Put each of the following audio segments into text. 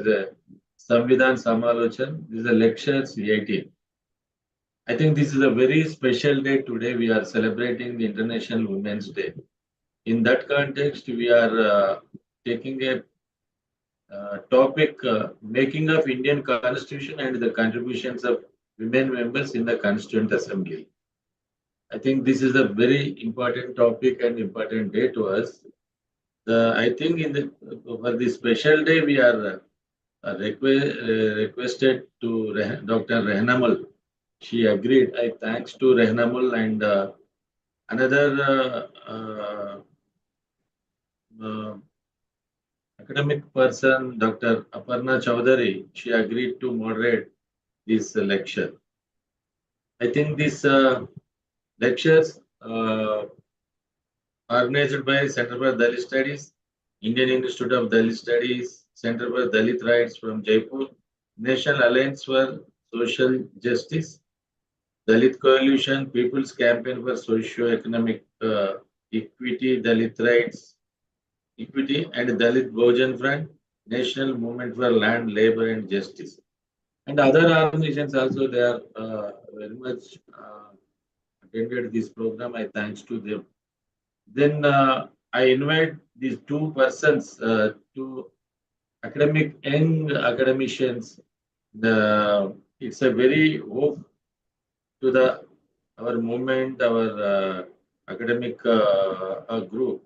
a Samvidhan Samalochan. This is a lectures 18. I think this is a very special day today. We are celebrating the International Women's Day. In that context, we are taking a topic making of Indian Constitution and the contributions of women members in the Constituent Assembly. I think this is a very important topic and important day to us. I think in the for this special day we are requested to Dr. Rehnamal. She agreed. I thanks to Rehnamal and another uh, academic person, Dr. Aparna Chowdhury. She agreed to moderate this lecture. I think these lectures organized by Center for Dalit Studies, Indian Institute of Dalit Studies, Center for Dalit Rights from Jaipur, National Alliance for Social Justice, Dalit Coalition, People's Campaign for Socio-Economic Equity, Dalit Rights, Equity, and Dalit Bhojan Front, National Movement for Land, Labor and Justice. And other organizations also, they are very much attended this program. I thanks to them. Then I invite these two persons, two young academicians. It's a very hope to the our movement, our academic group.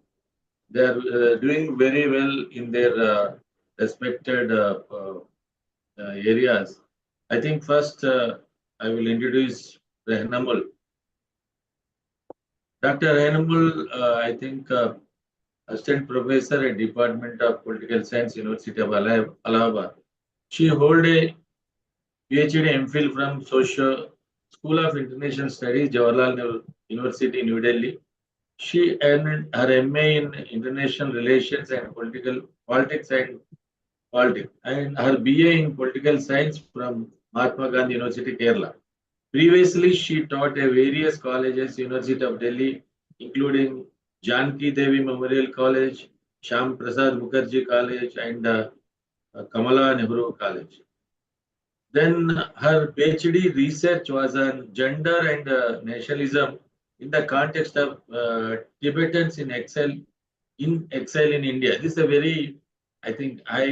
They are doing very well in their respected areas. I think first I will introduce Rehnamal. Dr. Rehnamal, I think Assistant Professor at Department of Political Science, University of Allahabad. She hold a PhD MPhil from School of International Studies, Jawaharlal Nehru University, New Delhi. She earned her MA in International Relations and Politics and her BA in Political Science from Mahatma Gandhi University, Kerala. Previously, she taught at various colleges, University of Delhi, including Janki Devi Memorial College, Sham Prasad Mukherjee College, and Kamala Nehru College. Then her PhD research was on gender and nationalism in the context of Tibetans in exile in India. This is a very, I think, I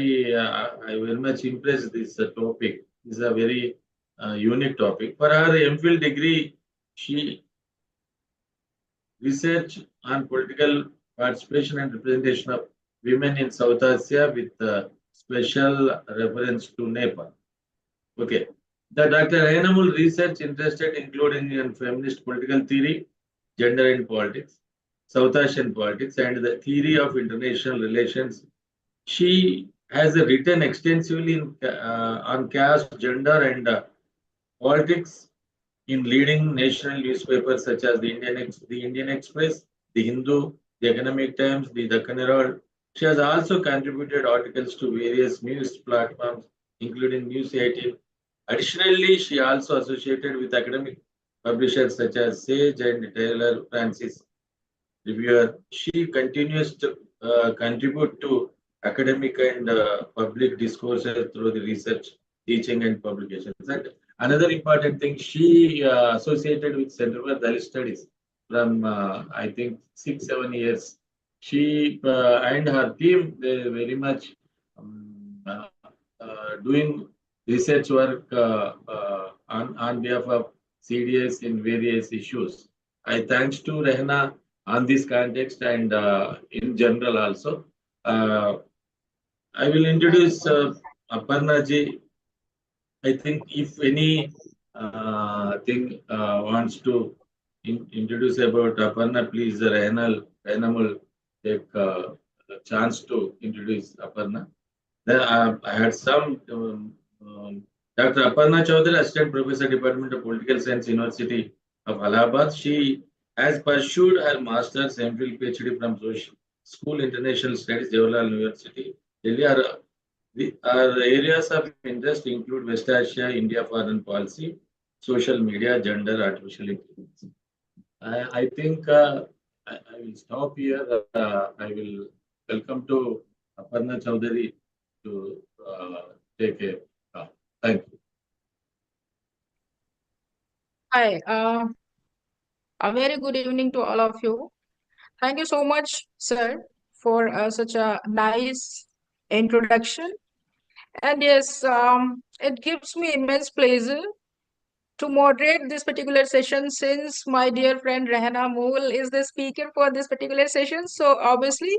very much impressed this topic. This is a very unique topic. For her MPhil degree, she researched on political participation and representation of women in South Asia with special reference to Nepal. Okay. The Dr. Ainamul research interested including in feminist political theory, gender and politics, South Asian politics, and the theory of international relations. She has written extensively on caste, gender, and politics in leading national newspapers such as the Indian Express, the Hindu, the Economic Times, the Deccan Herald. She has also contributed articles to various news platforms, including News 18. Additionally, she also associated with academic publishers such as Sage and Taylor Francis Reviewer. She continues to contribute to academic and public discourses through the research, teaching, and publications. And another important thing, she associated with Center for Dalit Studies from I think 6-7 years. She and her team they very much doing research work on behalf of CDS in various issues. I thanks to Rehna on this context and in general also. I will introduce Aparna ji. I think if any thing wants to introduce about Aparna, please Rehnamul take a chance to introduce Aparna. Then I had some Dr. Aparna Chaudhary, Assistant Professor, Department of Political Science, University of Allahabad. She has pursued her Master's, MPhil, PhD from School International Studies, Jawaharlal University, Delhi. Our areas of interest include West Asia, India foreign policy, social media, gender, artificial intelligence. I think I will stop here. I will welcome to Aparna Chaudhary to take a thank you. Hi, a very good evening to all of you. Thank you so much, sir, for such a nice introduction. And yes, it gives me immense pleasure to moderate this particular session since my dear friend Rehana Mool is the speaker for this particular session. So obviously,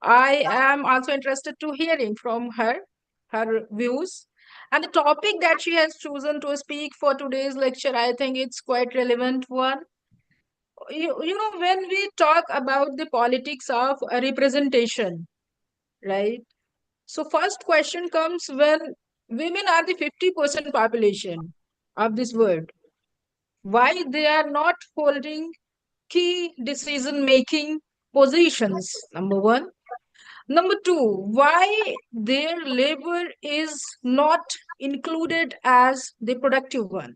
I am also interested to hearing from her views. And the topic that she has chosen to speak for today's lecture, I think it's quite relevant one. When we talk about the politics of representation, right? So first question comes when women are the 50% population of this world. Why they are not holding key decision making positions? Number one. Number two, why their labor is not included as the productive one?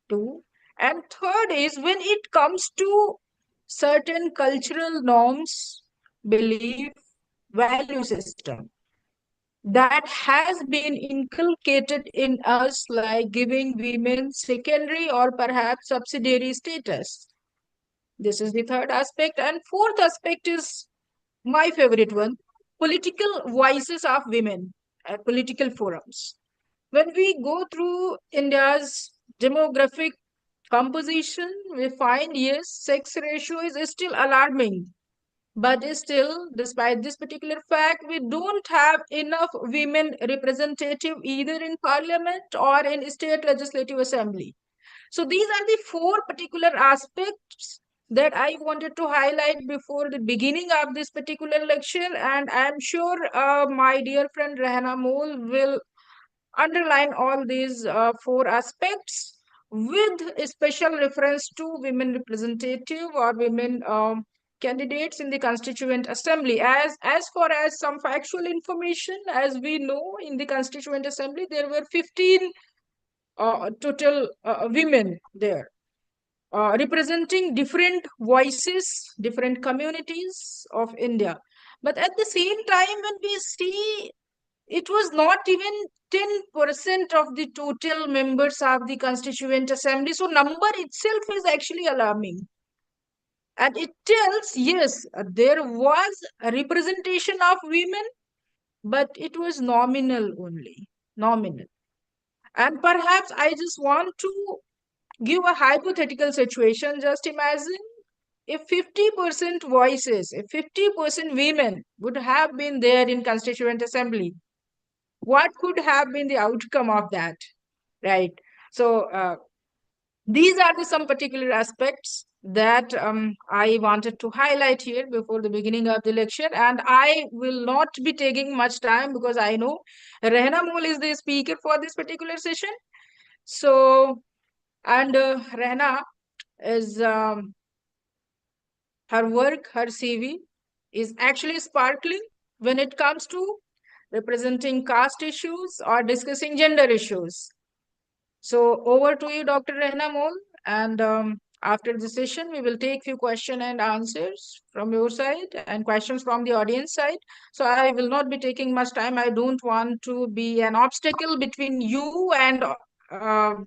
Two. And third is when it comes to certain cultural norms, belief, value system that has been inculcated in us, like giving women secondary or perhaps subsidiary status. This is the third aspect. And fourth aspect is my favorite one, political voices of women at political forums. When we go through India's demographic composition, we find yes, sex ratio is still alarming. But still, despite this particular fact, we don't have enough women representative either in parliament or in state legislative assembly. So these are the four particular aspects that I wanted to highlight before the beginning of this particular lecture, and I am sure my dear friend Rehana Mool will underline all these four aspects with a special reference to women representative or women candidates in the constituent assembly. As far as some factual information, as we know, in the constituent assembly there were 15 total women there, representing different voices, different communities of India. But at the same time, when we see, it was not even 10% of the total members of the Constituent Assembly. So number itself is actually alarming. And it tells, yes, there was a representation of women, but it was nominal only. Nominal. And perhaps I just want to give a hypothetical situation. Just imagine if 50% voices, if 50% women would have been there in Constituent Assembly, what could have been the outcome of that, right? So these are the some particular aspects that I wanted to highlight here before the beginning of the lecture, and I will not be taking much time because I know Rehna Mool is the speaker for this particular session. So, and Rehna is her work, her CV is actually sparkling when it comes to representing caste issues or discussing gender issues. So over to you, Dr. Rehna Mol. And after the session, we will take few question and answers from your side and questions from the audience side. So I will not be taking much time. I don't want to be an obstacle between you and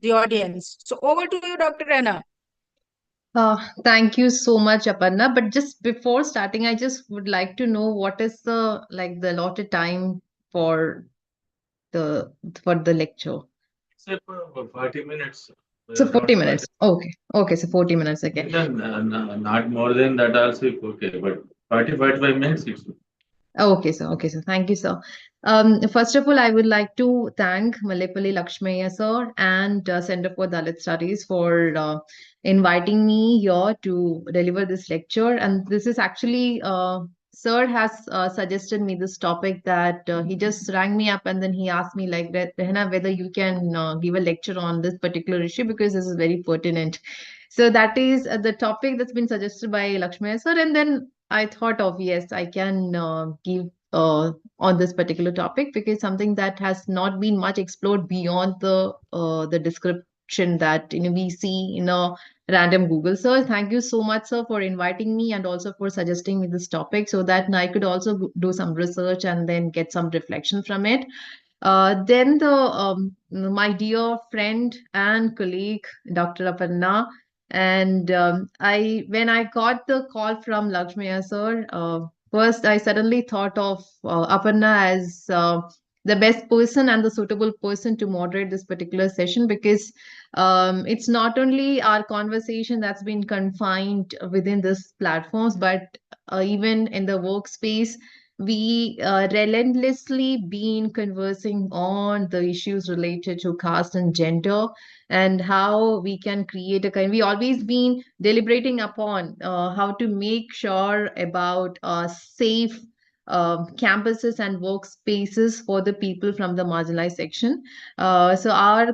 the audience. So over to you, Dr. Rehna. Thank you so much, Aparna. But just before starting, I just would like to know what is the allotted time for the lecture. Say for 40 minutes. So 40 Not minutes. Okay. Okay, so 40 minutes again. Not more than that also, okay, but 45 minutes it's Okay, sir. Okay, sir. Thank you, sir. First of all, I would like to thank Malepalli Lakshmaya, sir, and Center for Dalit Studies for inviting me here to deliver this lecture. And this is actually, sir has suggested me this topic that he just rang me up and then he asked me like, Rehna, whether you can give a lecture on this particular issue because this is very pertinent. So that is the topic that's been suggested by Lakshmaya, sir. And then I thought of, yes, I can give on this particular topic because something that has not been much explored beyond the description that we see in a random Google search. Thank you so much, sir, for inviting me and also for suggesting me this topic so that I could also do some research and then get some reflection from it. Then my dear friend and colleague, Dr. Aparna, and when I got the call from Lakshmiya sir, first I suddenly thought of Aparna as the best person and the suitable person to moderate this particular session, because it's not only our conversation that's been confined within this platforms, but even in the workspace we relentlessly been conversing on the issues related to caste and gender, and how we can create a kind, we always been deliberating upon how to make sure about safe campuses and workspaces for the people from the marginalized section. So our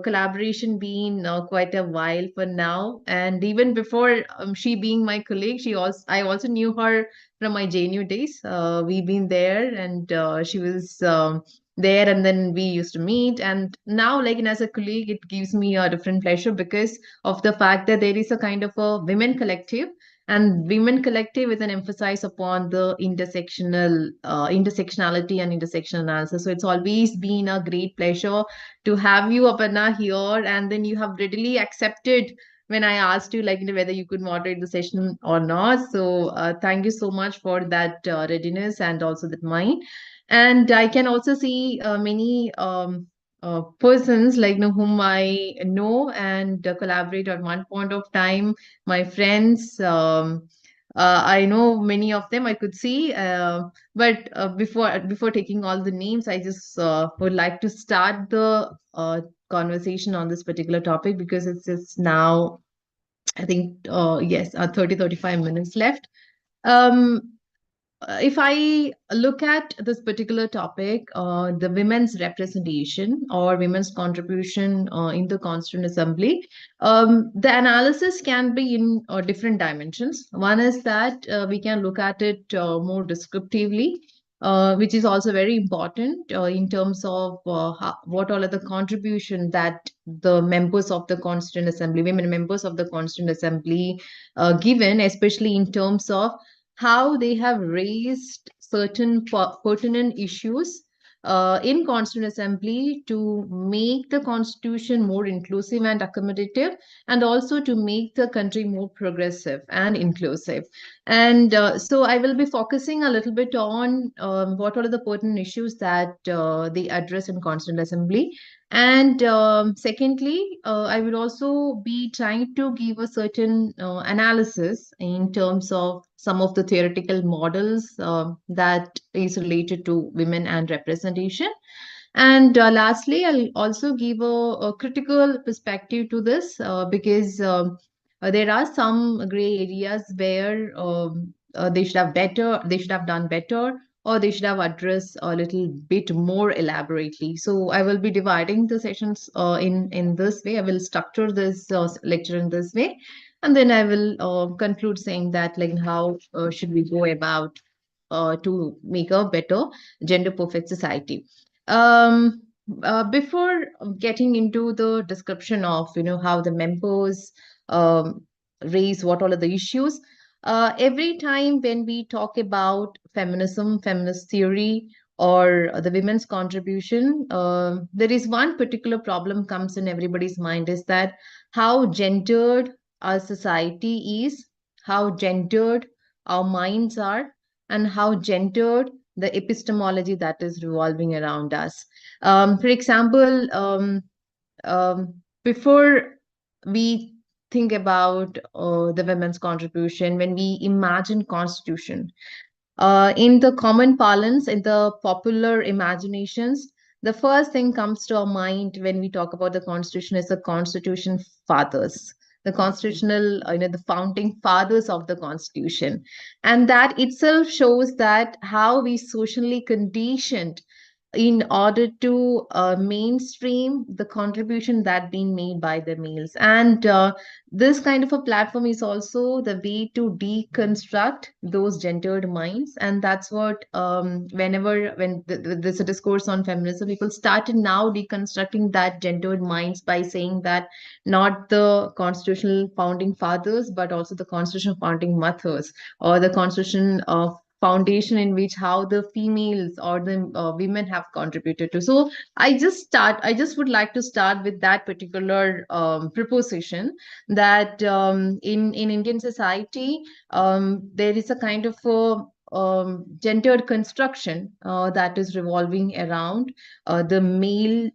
collaboration been quite a while for now, and even before she being my colleague, I also knew her from my JNU days. We've been there, and she was there, and then we used to meet. And now, like, and as a colleague, it gives me a different pleasure because of the fact that there is a kind of a women collective, and women collective with an emphasis upon the intersectionality and intersection analysis. So it's always been a great pleasure to have you, Aparna, here, and then you have readily accepted when I asked you, like, whether you could moderate the session or not. So thank you so much for that readiness and also that mind. And I can also see many persons, like, whom I know and collaborate at one point of time. My friends, I know many of them. I could see, but before taking all the names, I just would like to start the conversation on this particular topic, because it's just now, I think, yes, 30, 35 minutes left. Um, if I look at this particular topic, the women's representation or women's contribution in the Constituent Assembly, the analysis can be in different dimensions. One is that we can look at it more descriptively, which is also very important in terms of what all are the contribution that the members of the Constituent Assembly, women members of the Constituent Assembly, given, especially in terms of how they have raised certain pertinent issues in Constituent Assembly to make the Constitution more inclusive and accommodative, and also to make the country more progressive and inclusive. And so I will be focusing a little bit on what are the pertinent issues that they address in Constituent Assembly. And secondly, I will also be trying to give a certain analysis in terms of some of the theoretical models that is related to women and representation. And lastly, I'll also give a critical perspective to this, because there are some gray areas where they should have done better, or they should have addressed a little bit more elaborately. So I will be dividing the sessions in this way. I will structure this lecture in this way, and then I will conclude saying that, like, how should we go about to make a better gender perfect society. Um, Before getting into the description of, how the members raise what all are the issues, every time when we talk about feminism, feminist theory, or the women's contribution, there is one particular problem comes in everybody's mind, is that how gendered our society is, how gendered our minds are, and how gendered the epistemology that is revolving around us. For example, before we think about the women's contribution, when we imagine constitution, in the common parlance, in the popular imaginations, the first thing comes to our mind when we talk about the constitution is the constitution fathers, the constitutional, the founding fathers of the constitution. And that itself shows that how we socially conditioned in order to mainstream the contribution that being made by the males. And this kind of a platform is also the way to deconstruct those gendered minds. And that's what, when there's a discourse on feminism, people started now deconstructing that gendered minds by saying that not the constitutional founding fathers, but also the constitutional founding mothers, or the constitution of foundation in which how the females or the women have contributed to. So I just would like to start with that particular proposition that in Indian society, there is a kind of a gendered construction that is revolving around the mainstream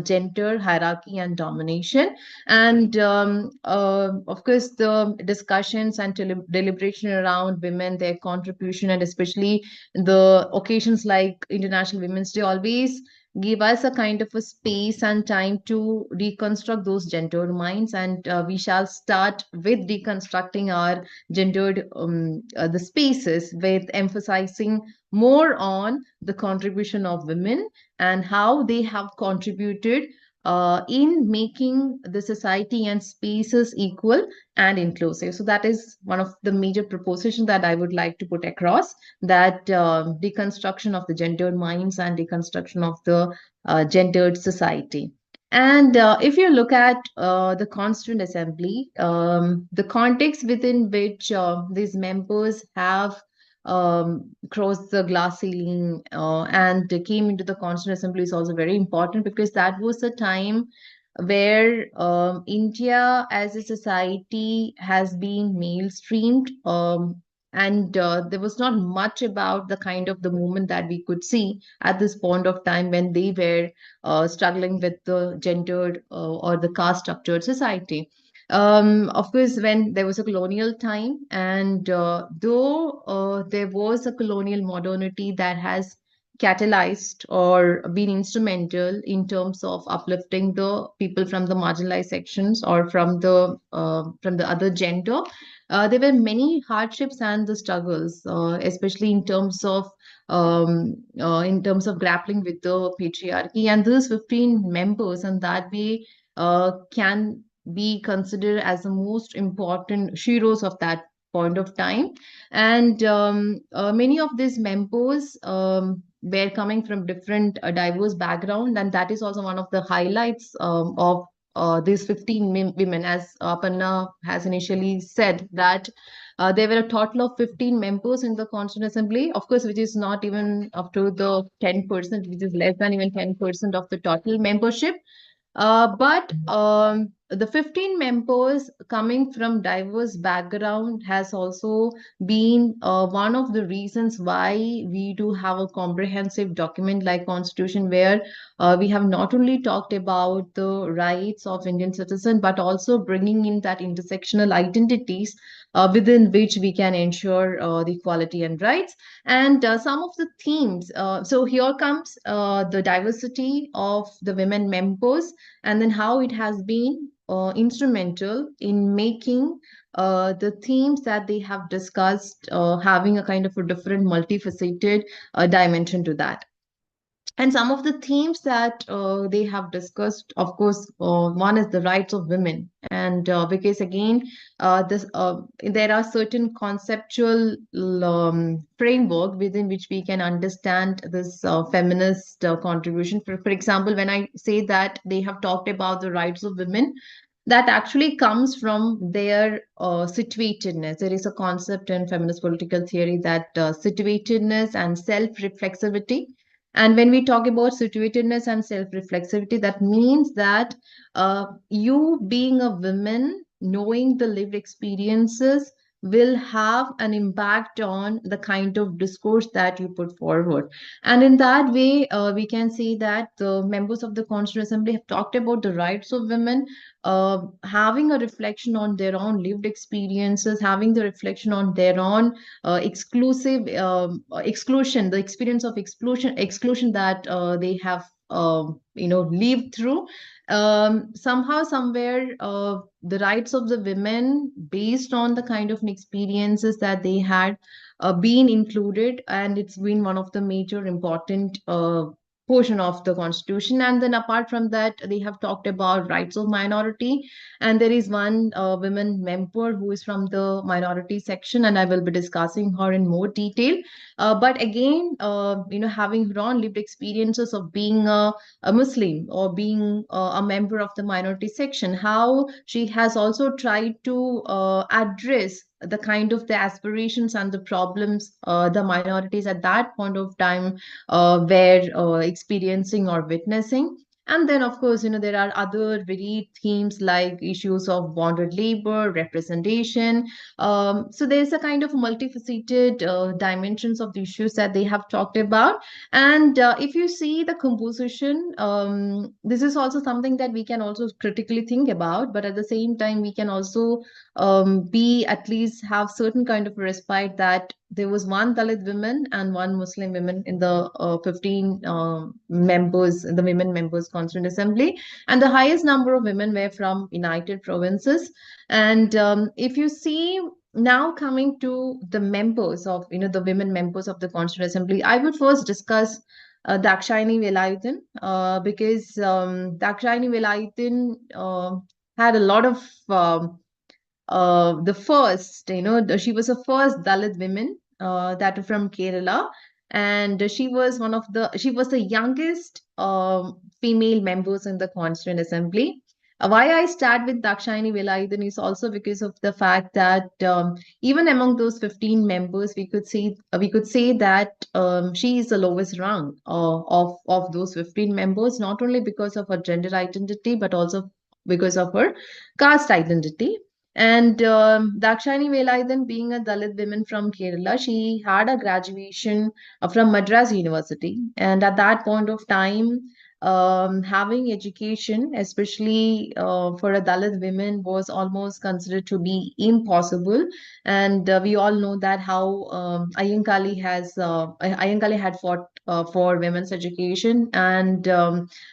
gender hierarchy and domination. And of course, the discussions and deliberation around women, their contribution, and especially the occasions like International Women's Day always give us a kind of a space and time to reconstruct those gendered minds. And we shall start with deconstructing our gendered the spaces with emphasizing more on the contribution of women and how they have contributed in making the society and spaces equal and inclusive. So that is one of the major propositions that I would like to put across, that deconstruction of the gendered minds and deconstruction of the gendered society. And if you look at the Constituent Assembly, the context within which these members have crossed the glass ceiling and came into the Constituent Assembly is also very important, because that was a time where India as a society has been male streamed, and there was not much about the kind of the movement that we could see at this point of time when they were struggling with the gendered or the caste structured society. Of course, when there was a colonial time, and though there was a colonial modernity that has catalyzed or been instrumental in terms of uplifting the people from the marginalized sections or from the other gender, there were many hardships and the struggles, especially in terms of grappling with the patriarchy. And those 15 members, and that way, can be considered as the most important heroes of that point of time. And many of these members were coming from different diverse background, and that is also one of the highlights of these 15 women, as Aparna has initially said, that there were a total of 15 members in the Constituent Assembly, of course, which is not even up to the 10%, which is less than even 10% of the total membership. But the 15 members coming from diverse background has also been one of the reasons why we do have a comprehensive document like Constitution, where we have not only talked about the rights of Indian citizens, but also bringing in that intersectional identities within which we can ensure the equality and rights. And some of the themes, so here comes the diversity of the women members, and then how it has been instrumental in making the themes that they have discussed having a kind of a different multifaceted dimension to that. And some of the themes that they have discussed, of course, one is the rights of women. And because again, there are certain conceptual framework within which we can understand this feminist contribution. For example, when I say that they have talked about the rights of women, that actually comes from their situatedness. There is a concept in feminist political theory that situatedness and self-reflexivity. And when we talk about situatedness and self-reflexivity, that means that you being a woman, knowing the lived experiences will have an impact on the kind of discourse that you put forward. And in that way, we can see that the members of the Constituent Assembly have talked about the rights of women, having a reflection on their own lived experiences, having the reflection on their own exclusion, the experience of exclusion that they have lived through. Somehow, somewhere, the rights of the women, based on the kind of experiences that they had, been included, and it's been one of the major important portion of the Constitution. And then apart from that, they have talked about rights of minority, and there is one women member who is from the minority section, and I will be discussing her in more detail. But again, having her own lived experiences of being a Muslim or being a member of the minority section, how she has also tried to address the kind of the aspirations and the problems the minorities at that point of time were experiencing or witnessing. And then, of course, there are other very themes like issues of bonded labor, representation. So there's a kind of multifaceted dimensions of the issues that they have talked about. And if you see the composition, this is also something that we can also critically think about. But at the same time, we can also be at least have certain kind of a respite that there was one Dalit woman and one Muslim woman in the 15 members, the women members Constituent Assembly, and the highest number of women were from United Provinces. And if you see now coming to the members of, the women members of the Constituent Assembly, I would first discuss Dakshayani Velayudan because Dakshayani Velayudan had a lot of the first, she was the first Dalit woman that from Kerala, and she was the youngest female members in the Constituent Assembly. Why I start with Dakshayani Velayudan is also because of the fact that even among those 15 members, we could say that she is the lowest rung of those 15 members, not only because of her gender identity, but also because of her caste identity. And Dakshayani Velayudan, being a Dalit woman from Kerala, she had a graduation from Madras University. And at that point of time, having education, especially for a Dalit woman, was almost considered to be impossible. And we all know that how Ayyankali had fought for women's education, and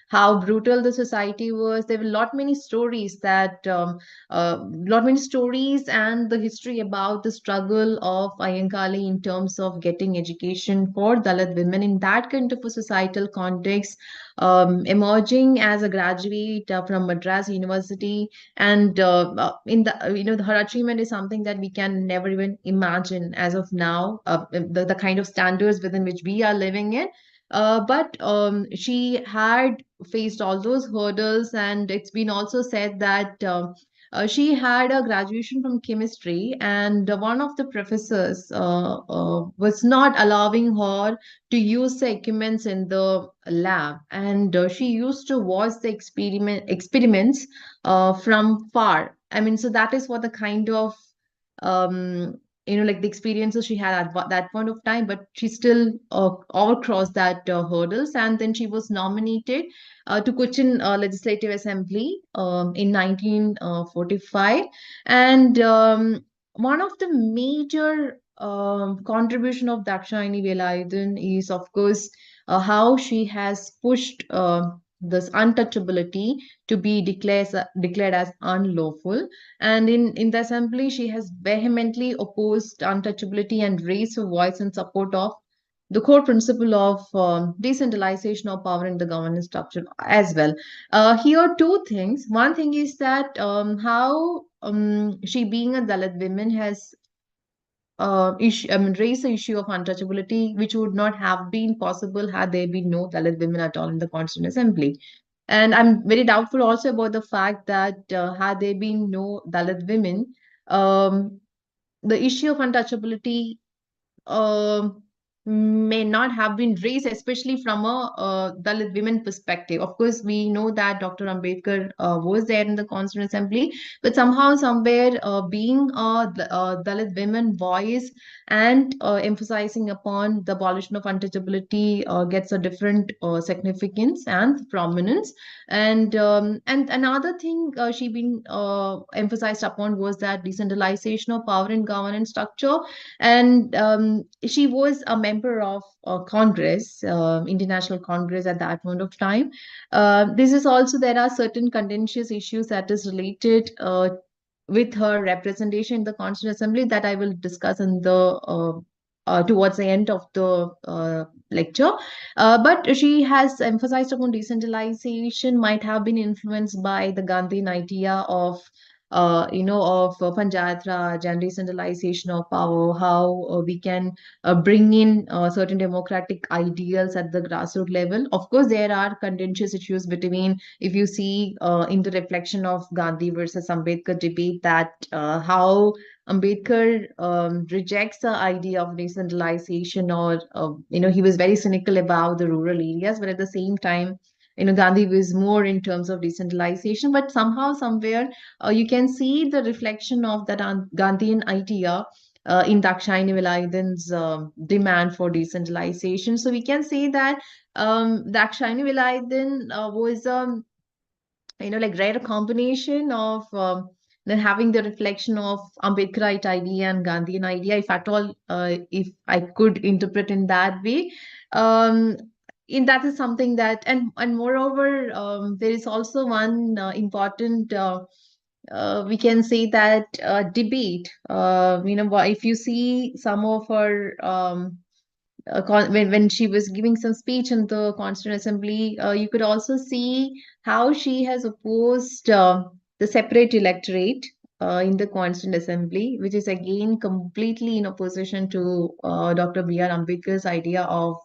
how brutal the society was. There were lot many stories and the history about the struggle of Ayyankali in terms of getting education for Dalit women in that kind of a societal context, emerging as a graduate from Madras University. And in the her achievement is something that we can never even imagine as of now, the kind of standards within which we are living in. But she had faced all those hurdles, and it's been also said that she had a graduation from chemistry, and one of the professors was not allowing her to use the equipments in the lab, and she used to watch the experiments from far. I mean, so that is what the kind of like the experiences she had at that point of time, but she still overcrossed that hurdles, and then she was nominated to Cochin Legislative Assembly in 1945. And one of the major contribution of Dakshayani Velayudan is, of course, how she has pushed this untouchability to be declared as unlawful. And in the assembly, she has vehemently opposed untouchability and raised her voice in support of the core principle of decentralization of power in the governance structure as well. Here, two things. One thing is that how she, being a Dalit woman, has raise the issue of untouchability, which would not have been possible had there been no Dalit women at all in the Constituent Assembly. And I'm very doubtful also about the fact that had there been no Dalit women, the issue of untouchability um may not have been raised, especially from a Dalit women perspective. Of course, we know that Dr. Ambedkar was there in the Constituent Assembly, but somehow, somewhere, being a Dalit women voice and emphasizing upon the abolition of untouchability gets a different significance and prominence. And another thing she been emphasized upon was that decentralization of power and governance structure. And she was a member of Congress, International Congress at that point of time. This is also, there are certain contentious issues that is related with her representation in the Constituent Assembly that I will discuss in the towards the end of the lecture. But she has emphasized upon decentralization might have been influenced by the Gandhian idea of Panchayat Raj and decentralization of power, how we can bring in certain democratic ideals at the grassroots level. Of course, there are contentious issues between, if you see in the reflection of Gandhi versus Ambedkar debate, that how Ambedkar rejects the idea of decentralization, or he was very cynical about the rural areas, but at the same time, Gandhi was more in terms of decentralization. But somehow, somewhere, you can see the reflection of that Gandhian idea in Dakshayani Velayudhan's demand for decentralization. So we can say that Dakshayani Velayudhan was like rare combination of then having the reflection of Ambedkarite idea and Gandhian idea, if at all, if I could interpret in that way. Um, in that is something that, and moreover, there is also one important. We can say that debate. If you see some of her when she was giving some speech in the Constituent Assembly, you could also see how she has opposed the separate electorate in the Constituent Assembly, which is again completely in opposition to Dr. B.R. Ambedkar's idea of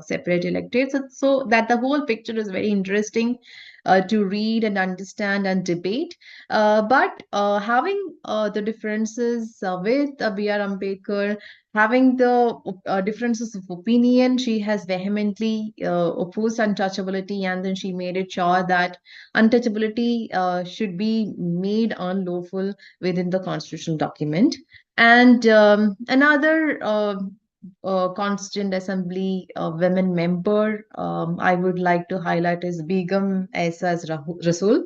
separate electorate. So that the whole picture is very interesting to read and understand and debate. But having the differences with B.R. Ambedkar, having the differences of opinion, she has vehemently opposed untouchability, and then she made it sure that untouchability should be made unlawful within the constitutional document. And another Constituent Assembly women member I would like to highlight is Begum Aisaz Rasul.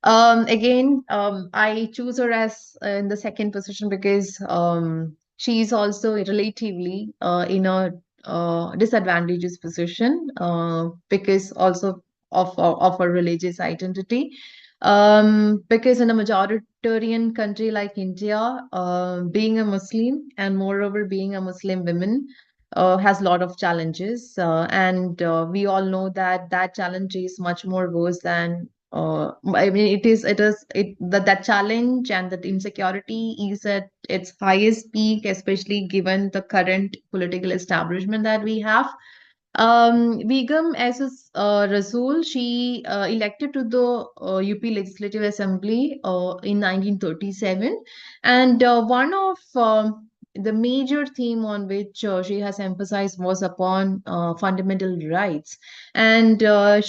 Again, I choose her as in the second position because she is also relatively in a disadvantageous position because also of her religious identity. Because in a majoritarian country like India, being a Muslim and moreover being a Muslim woman has a lot of challenges, and we all know that that challenge is much more worse than I mean, that challenge and that insecurity is at its highest peak, especially given the current political establishment that we have. Begum Aziz Rasool, she elected to the UP Legislative Assembly in 1937, and one of the major theme on which she has emphasized was upon fundamental rights. And one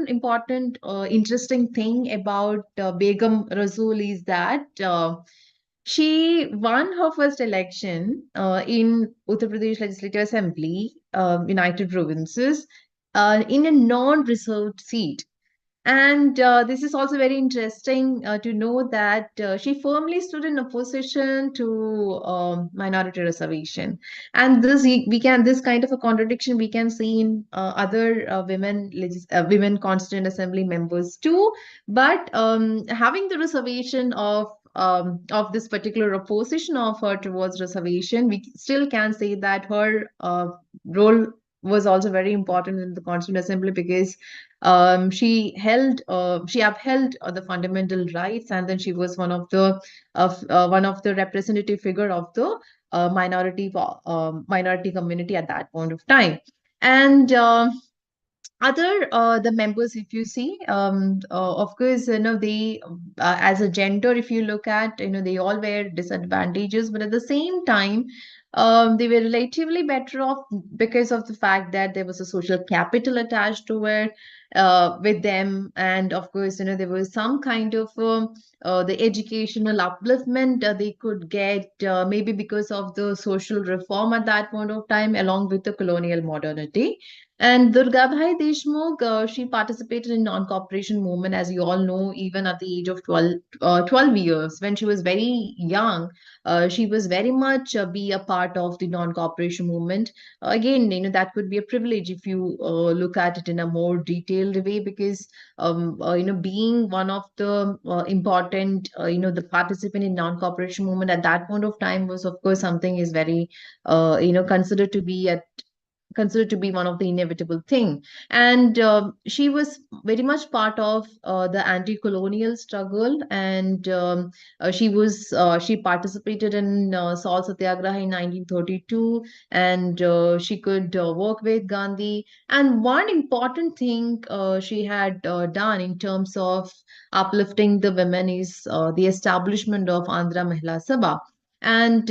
important interesting thing about Begum Rasool is that she won her first election in Uttar Pradesh Legislative Assembly, United Provinces, in a non-reserved seat. And this is also very interesting to know that she firmly stood in opposition to minority reservation. And this kind of a contradiction we can see in other women Constituent Assembly members too. But having the reservation of this particular opposition of her towards reservation, we still can say that her role was also very important in the Constituent Assembly because she upheld the fundamental rights, and then she was one of the representative figure of the minority community at that point of time. And other the members, if you see, of course, they as a gender, if you look at, they all were disadvantages, but at the same time, they were relatively better off because of the fact that there was a social capital attached to it with them, and of course, there was some kind of the educational upliftment they could get, maybe because of the social reform at that point of time, along with the colonial modernity. And Durgabhai Deshmukh, she participated in non-cooperation movement, as you all know, even at the age of 12 years. When she was very young, she was very much be a part of the non-cooperation movement. Again, that could be a privilege if you look at it in a more detailed way, because, being one of the important, the participant in non-cooperation movement at that point of time was, of course, something is very, considered to be at considered to be one of the inevitable thing. And she was very much part of the anti-colonial struggle, and she participated in salt satyagraha in 1932, and she could work with Gandhi. And one important thing she had done in terms of uplifting the women is the establishment of Andhra Mahila Sabha. And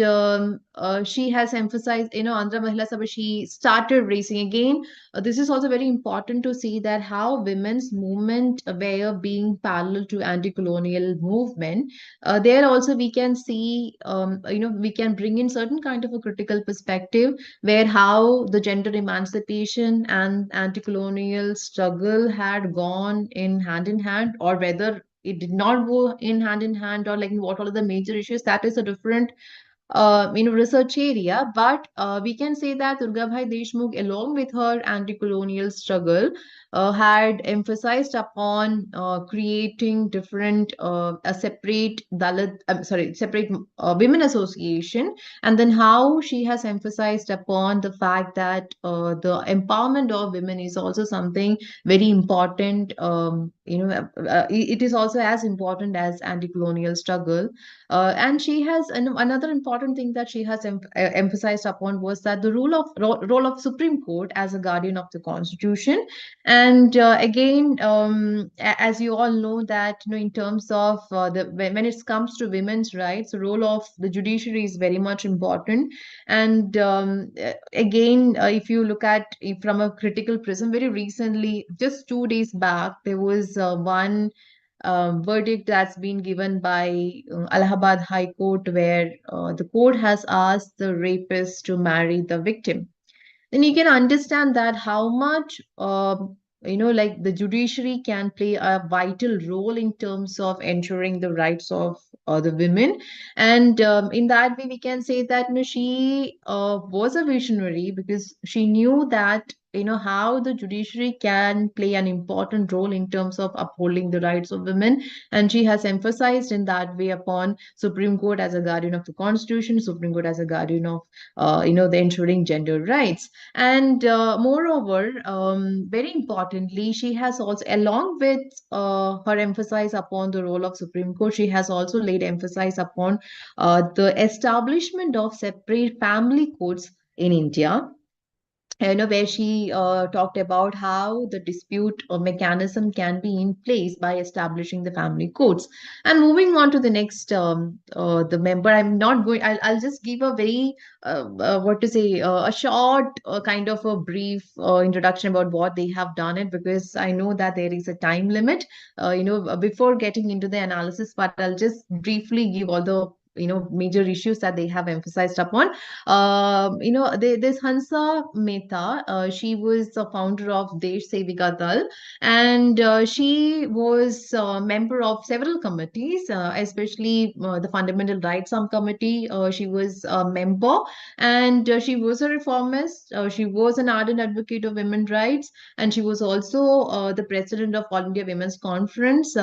she has emphasized, Andhra Mahila Sabha, she started raising again. This is also very important to see that how women's movement were being parallel to anti-colonial movement. There also we can see, we can bring in certain kind of a critical perspective where how the gender emancipation and anti-colonial struggle had gone in hand, or whether it did not go in hand, or like what are the major issues. That is a different research area. But we can say that Durgabhai Deshmukh, along with her anti-colonial struggle, had emphasized upon creating different a separate separate women association, and then how she has emphasized upon the fact that the empowerment of women is also something very important. It is also as important as anti-colonial struggle. And she has another important thing that she has emphasized upon was that the role of Supreme Court as a guardian of the Constitution. And again, as you all know that in terms of when it comes to women's rights, the role of the judiciary is very much important. And again, if you look at it from a critical prism, very recently, just 2 days back, there was one verdict that's been given by Allahabad High Court, where the court has asked the rapist to marry the victim. Then you can understand that how much like the judiciary can play a vital role in terms of ensuring the rights of the women. And in that way we can say that she was a visionary, because she knew that how the judiciary can play an important role in terms of upholding the rights of women. And she has emphasized in that way upon Supreme Court as a guardian of the Constitution, Supreme Court as a guardian of the ensuring gender rights. And moreover, very importantly, she has also, along with her emphasis upon the role of Supreme Court, she has also laid emphasis upon the establishment of separate family courts in India. Where she talked about how the dispute mechanism can be in place by establishing the family courts. And moving on to the next, the member, I'll just give a very, a short kind of a brief introduction about what they have done it, because I know that there is a time limit, before getting into the analysis, but I'll just briefly give all the major issues that they have emphasized upon. There's Hansa Mehta. She was the founder of Desh Sevika Dal, and she was a member of several committees, especially the Fundamental Rights Subcommittee. She was a member, and she was a reformist. She was an ardent advocate of women's rights, and she was also the president of All India Women's Conference.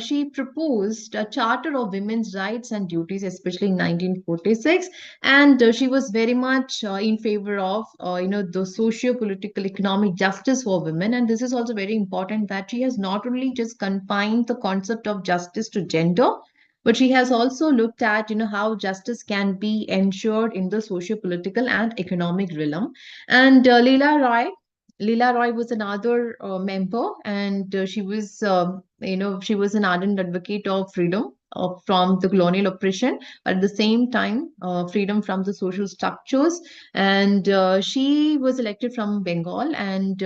She proposed a charter of women's rights and duties, especially in 1946, and she was very much in favor of the socio-political economic justice for women. And this is also very important that she has not only just confined the concept of justice to gender, but she has also looked at how justice can be ensured in the socio-political and economic realm. And Leela Roy was another member, and she was an ardent advocate of freedom from the colonial oppression, but at the same time, freedom from the social structures. And she was elected from Bengal, and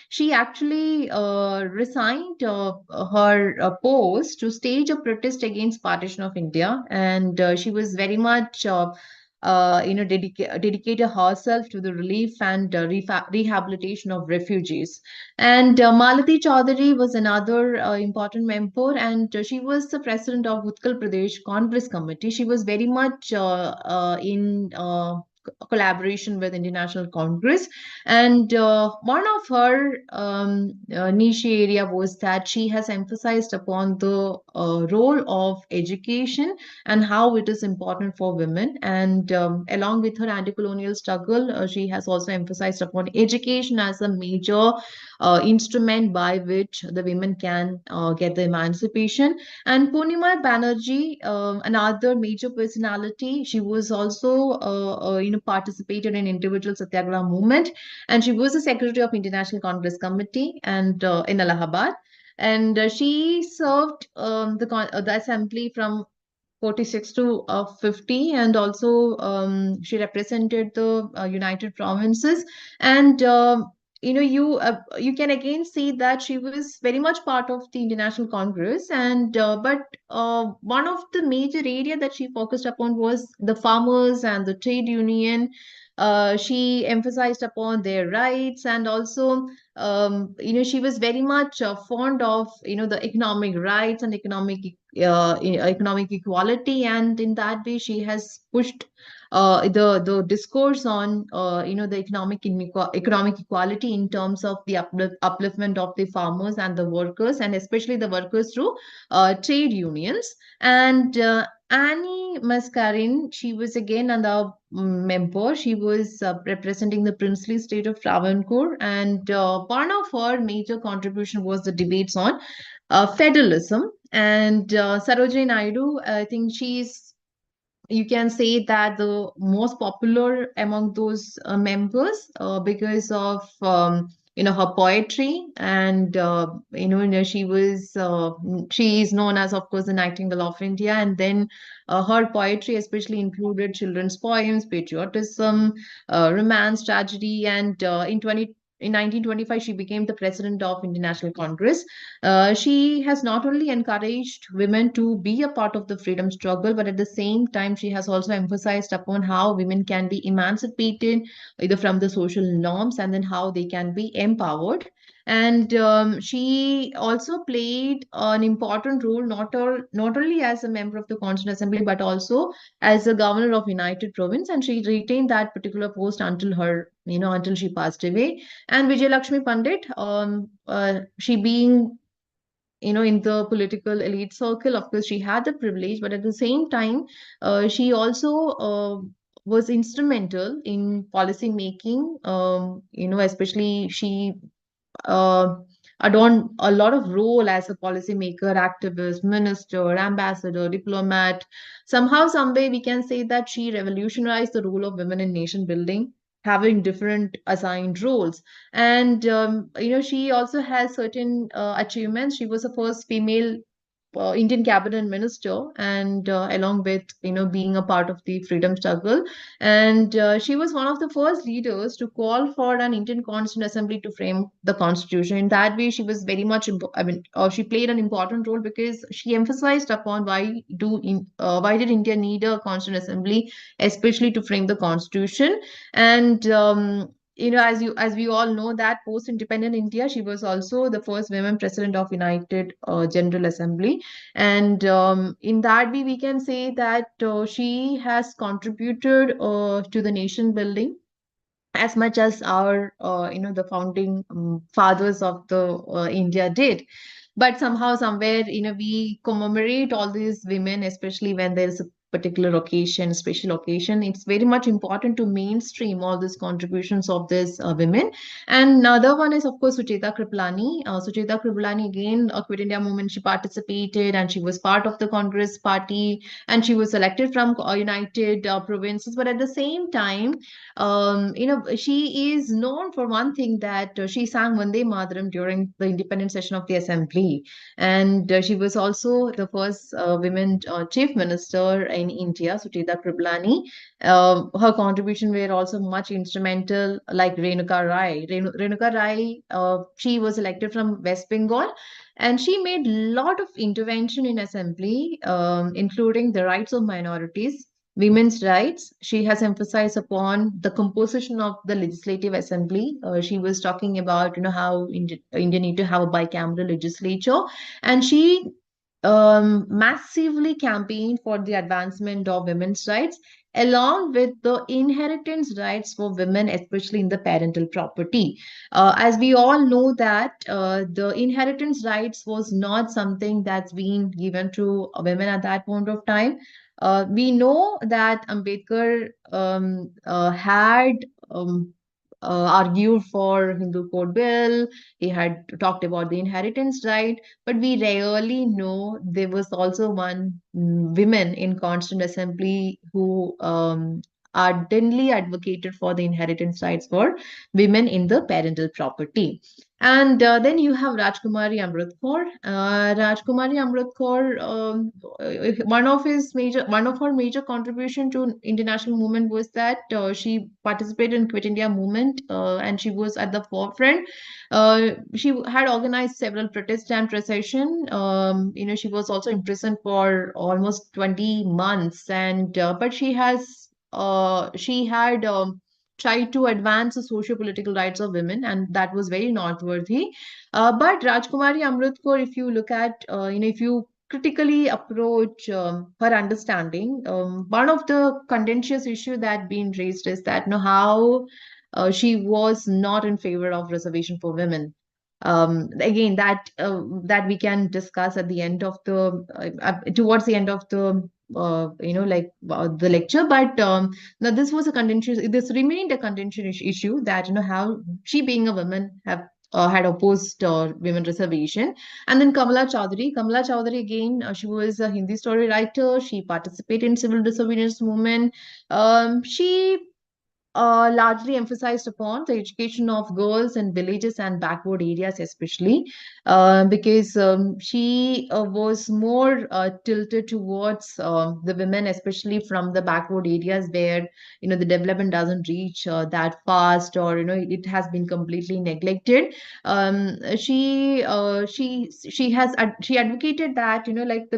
she actually resigned her post to stage a protest against partition of India, and she was very much dedicated herself to the relief and rehabilitation of refugees. And Malati Chaudhary was another important member, and she was the president of Utkal Pradesh Congress Committee. She was very much collaboration with International Congress. And one of her niche area was that she has emphasized upon the role of education and how it is important for women. And along with her anti-colonial struggle, she has also emphasized upon education as a major instrument by which the women can get the emancipation. And Purnima Banerjee, another major personality, she was also participated in individual satyagraha movement, and she was the secretary of International Congress Committee and in Allahabad. And she served the assembly from 46 to 50, and also she represented the United Provinces. And you can again see that she was very much part of the International Congress. And but one of the major area that she focused upon was the farmers and the trade union. She emphasized upon their rights, and also she was very much fond of the economic rights and economic equality. And in that way she has pushed the discourse on the economic equality in terms of the upliftment of the farmers and the workers, and especially the workers through trade unions. And Annie Mascarin, she was again another member. She was representing the princely state of Travancore, and one of her major contribution was the debates on federalism. And Sarojini Naidu, I think you can say that the most popular among those members because of her poetry. And she is known as, of course, the Nightingale of India. And then her poetry especially included children's poems, patriotism, romance, tragedy. And in 1925 she became the president of International Congress. She has not only encouraged women to be a part of the freedom struggle, but at the same time, she has also emphasized upon how women can be emancipated either from the social norms, and then how they can be empowered. And she also played an important role, not only as a member of the Constituent Assembly, but also as a governor of United Province. And she retained that particular post until she passed away. And Vijay Lakshmi Pandit, she being in the political elite circle, of course, she had the privilege, but at the same time, she also was instrumental in policy making. Especially she uh, adorned a lot of role as a policymaker, activist, minister, ambassador, diplomat. Somehow, some way, we can say that she revolutionized the role of women in nation building, having different assigned roles. And she also has certain achievements. She was the first female Indian cabinet minister, and along with being a part of the freedom struggle. And she was one of the first leaders to call for an Indian Constituent Assembly to frame the constitution. In that way, she was very much she played an important role, because she emphasized upon why did India need a Constituent Assembly, especially to frame the constitution. And as we all know, that post independent India, she was also the first women president of United General Assembly. And in that way, we can say that she has contributed to the nation building as much as our the founding fathers of the India did. But somehow, somewhere, we commemorate all these women, especially when there's a particular occasion, special occasion. It's very much important to mainstream all these contributions of these women. And another one is, of course, Sucheta Kripalani. Sucheta Kripalani, again, a Quit India movement, she participated, and she was part of the Congress party, and she was elected from United Provinces. But at the same time, she is known for one thing, that she sang Vande Mataram during the independent session of the assembly. And she was also the first women chief minister in India, Sucheta Kripalani. Her contribution were also much instrumental, like Renuka Rai. Renuka Rai, she was elected from West Bengal, and she made a lot of intervention in assembly, including the rights of minorities, women's rights. She has emphasized upon the composition of the legislative assembly. She was talking about how India need to have a bicameral legislature, and she massively campaigned for the advancement of women's rights. along with the inheritance rights for women, especially in the parental property. As we all know that the inheritance rights was not something that's been given to women at that point of time. We know that Ambedkar had argued for Hindu Code Bill. He had talked about the inheritance right, but we rarely know there was also one women in Constant Assembly who ardently advocated for the inheritance rights for women in the parental property. And then you have Rajkumari Amrit Kaur. Rajkumari Amrit Kaur, one of her major contribution to international movement was that she participated in Quit India movement, and she was at the forefront. She had organized several protest and procession. She was also imprisoned for almost 20 months, and but she had tried to advance the socio-political rights of women, and that was very noteworthy. But Rajkumari Amrit Kaur, if you look at, if you critically approach her understanding, one of the contentious issue that been raised is that how she was not in favor of reservation for women. Again, that we can discuss at the end of the towards the end of the the lecture. But now this was a contentious. This remained a contentious issue that how she being a woman have had opposed women reservation. And then Kamala Chaudhary again, she was a Hindi story writer. She participated in civil disobedience movement. She largely emphasized upon the education of girls in villages and backward areas, especially because she was more tilted towards the women, especially from the backward areas where the development doesn't reach that fast, or it has been completely neglected. She advocated that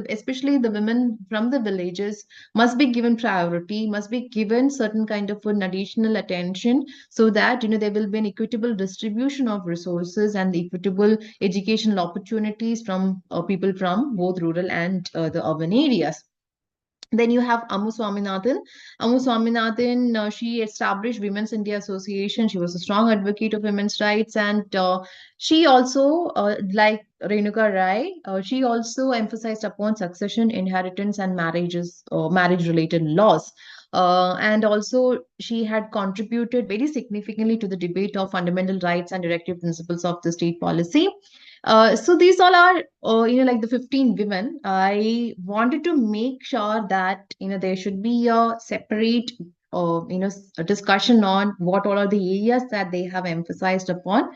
especially the women from the villages must be given priority, must be given certain kind of an additional attention, so that there will be an equitable distribution of resources and equitable educational opportunities from people from both rural and the urban areas. Then you have Amu Swaminathan. Amu Swaminathan, she established Women's India Association. She was a strong advocate of women's rights, and she also, like Renuka Rai, she also emphasized upon succession, inheritance, and marriage-related laws. And also, she had contributed very significantly to the debate of fundamental rights and directive principles of the state policy. So these all are, like the 15 women. I wanted to make sure that, there should be a separate, a discussion on what all are the areas that they have emphasized upon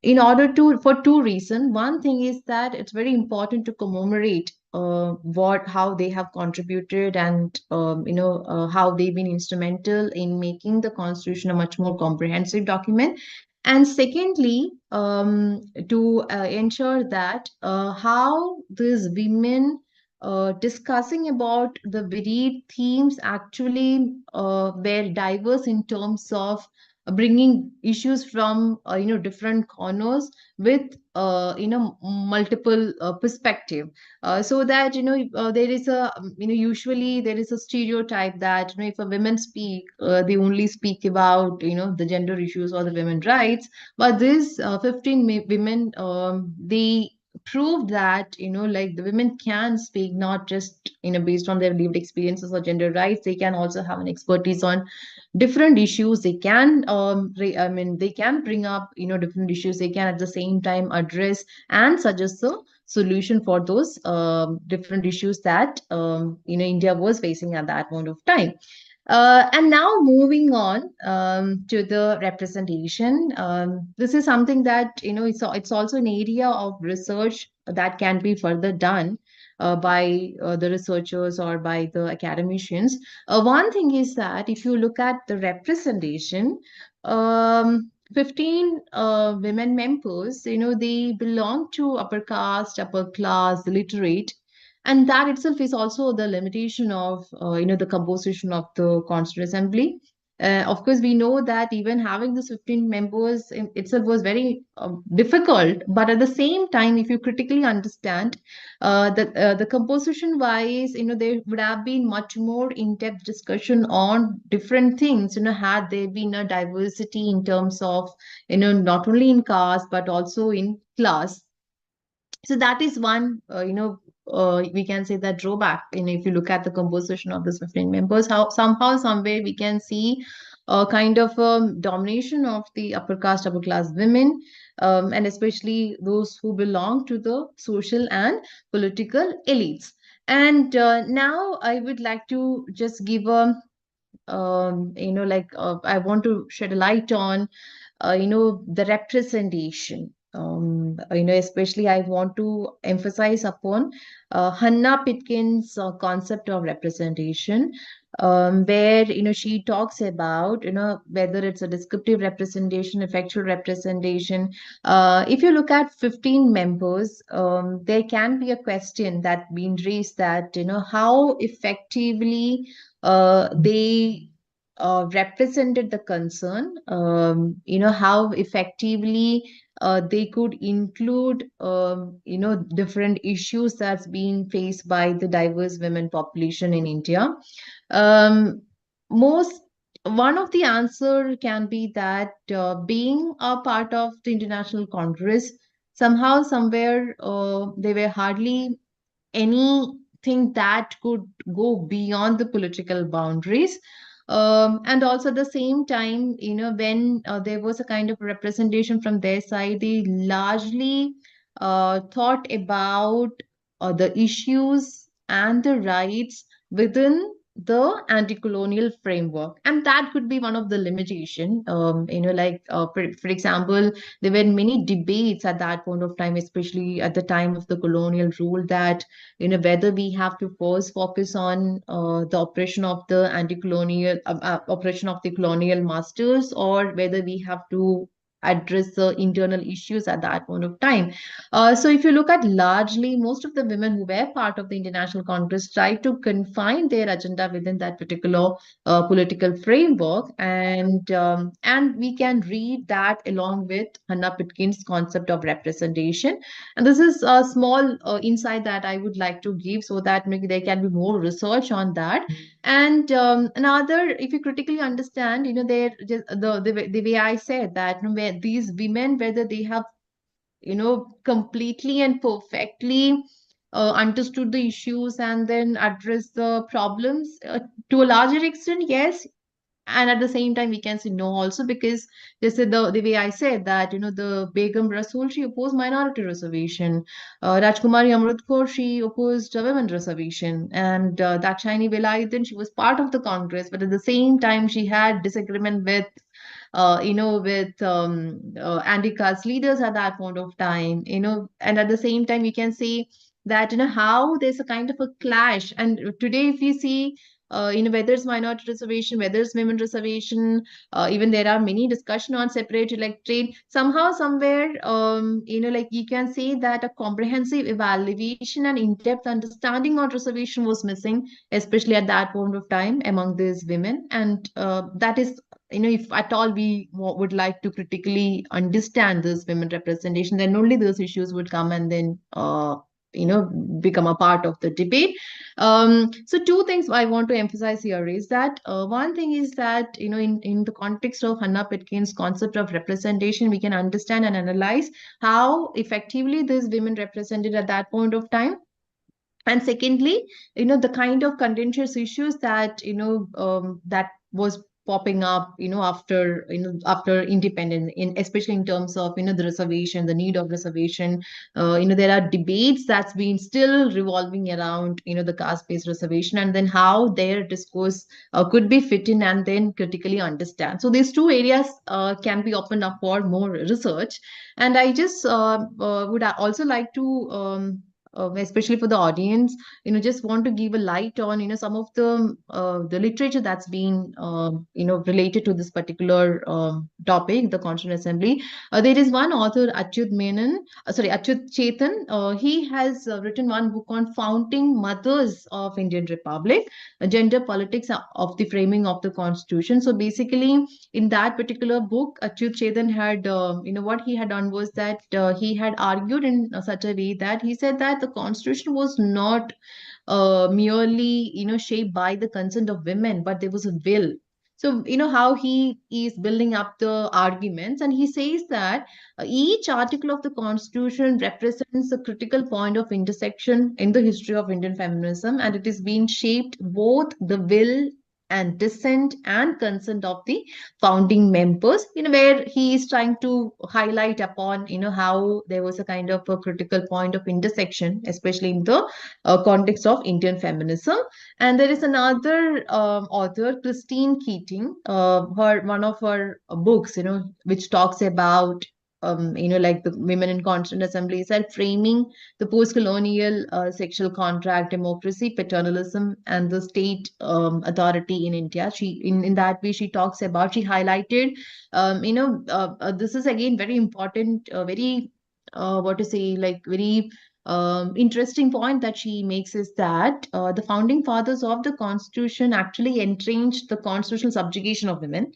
in order to, for two reasons. One thing is that it's very important to commemorate how they have contributed, and how they've been instrumental in making the constitution a much more comprehensive document. And secondly, to ensure that how these women discussing about the varied themes actually were diverse in terms of bringing issues from different corners with multiple perspective, so that there is a usually there is a stereotype that if a women speak, they only speak about the gender issues or the women rights. But these 15 women, they proved that like the women can speak not just based on their lived experiences or gender rights. They can also have an expertise on different issues. They can they can bring up different issues. They can at the same time address and suggest a solution for those different issues that India was facing at that point of time. And now moving on to the representation. This is something that it's also an area of research that can be further done by the researchers or by the academicians. One thing is that if you look at the representation, 15 women members, they belong to upper caste, upper class, literate, and that itself is also the limitation of the composition of the Constituent Assembly. Of course, we know that even having this 15 members in itself was very difficult. But at the same time, if you critically understand the composition wise, there would have been much more in-depth discussion on different things, had there been a diversity in terms of, not only in caste, but also in class. So that is one, we can say that drawback. If you look at the composition of this 15 members, how somehow, somewhere we can see a kind of domination of the upper caste, upper class women, and especially those who belong to the social and political elites. And now I would like to just give a, I want to shed a light on the representation. Especially I want to emphasize upon Hannah Pitkin's concept of representation, where she talks about whether it's a descriptive representation, effectual representation. If you look at 15 members, there can be a question that being raised that how effectively they represented the concern, how effectively they could include, different issues that's being faced by the diverse women population in India. Um, most One of the answer can be that being a part of the International Congress, somehow, somewhere, they were hardly anything that could go beyond the political boundaries. And also at the same time, when there was a kind of representation from their side, they largely thought about the issues and the rights within the anti-colonial framework, and that could be one of the limitation. For example, there were many debates at that point of time, especially at the time of the colonial rule, that whether we have to first focus on the oppression of the anti-colonial oppression of the colonial masters, or whether we have to address the internal issues at that point of time. So if you look at largely, most of the women who were part of the International Congress tried to confine their agenda within that particular political framework, and we can read that along with Hannah Pitkin's concept of representation. And this is a small insight that I would like to give, so that maybe there can be more research on that. And another, if you critically understand, they're just the way I said that, where these women, whether they have completely and perfectly understood the issues and then address the problems to a larger extent, yes. And at the same time, we can say no also, because just the way I said that, the Begum Rasool, she opposed minority reservation. Rajkumari Amrit Kaur, she opposed women reservation. And Dakshayani Velayuddin, she was part of the Congress, but at the same time, she had disagreement with with anti-caste leaders at that point of time, and at the same time, we can see that, how there's a kind of a clash. And today, if you see, whether it's minority reservation, whether it's women reservation, even there are many discussion on separate electorate. Somehow, somewhere, like you can say that a comprehensive evaluation and in-depth understanding on reservation was missing, especially at that point of time among these women. And that is, if at all we would like to critically understand this women representation, then only those issues would come and then become a part of the debate. So two things I want to emphasize here is that one thing is that in the context of Hannah Pitkin's concept of representation, we can understand and analyze how effectively these women represented at that point of time. And secondly, the kind of contentious issues that that was popping up after independence, especially in terms of the reservation, the need of reservation. There are debates that's been still revolving around the caste-based reservation, and then how their discourse could be fit in and then critically understand. So these two areas can be opened up for more research. And I just would also like to especially for the audience, just want to give a light on, some of the literature that's been, related to this particular topic, the Constituent Assembly. There is one author, Achyut Chetan. He has written one book on Founding Mothers of Indian Republic, Gender Politics of the Framing of the Constitution. So basically, in that particular book, Achyut Chetan had, what he had done was that he had argued in such a way that he said that the Constitution was not merely, shaped by the consent of women, but there was a will. So, how he is building up the arguments, and he says that each article of the Constitution represents a critical point of intersection in the history of Indian feminism, and it is being shaped both the will and dissent and consent of the founding members, where he is trying to highlight upon, how there was a kind of a critical point of intersection, especially in the context of Indian feminism. And there is another author, Christine Keating, one of her books, which talks about like the women in Constituent Assembly said, framing the post-colonial sexual contract, democracy, paternalism, and the state authority in India. She, in that way, she talks about, she highlighted, this is again very important, very, what to say, like very interesting point that she makes is that the founding fathers of the Constitution actually entrenched the constitutional subjugation of women,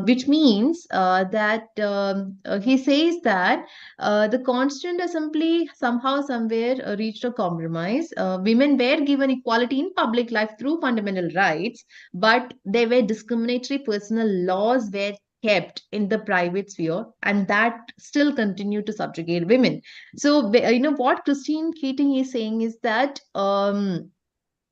which means that he says that the Constituent Assembly somehow, somewhere reached a compromise. Women were given equality in public life through fundamental rights, but there were discriminatory personal laws were kept in the private sphere, and that still continue to subjugate women. So, what Christine Keating is saying is that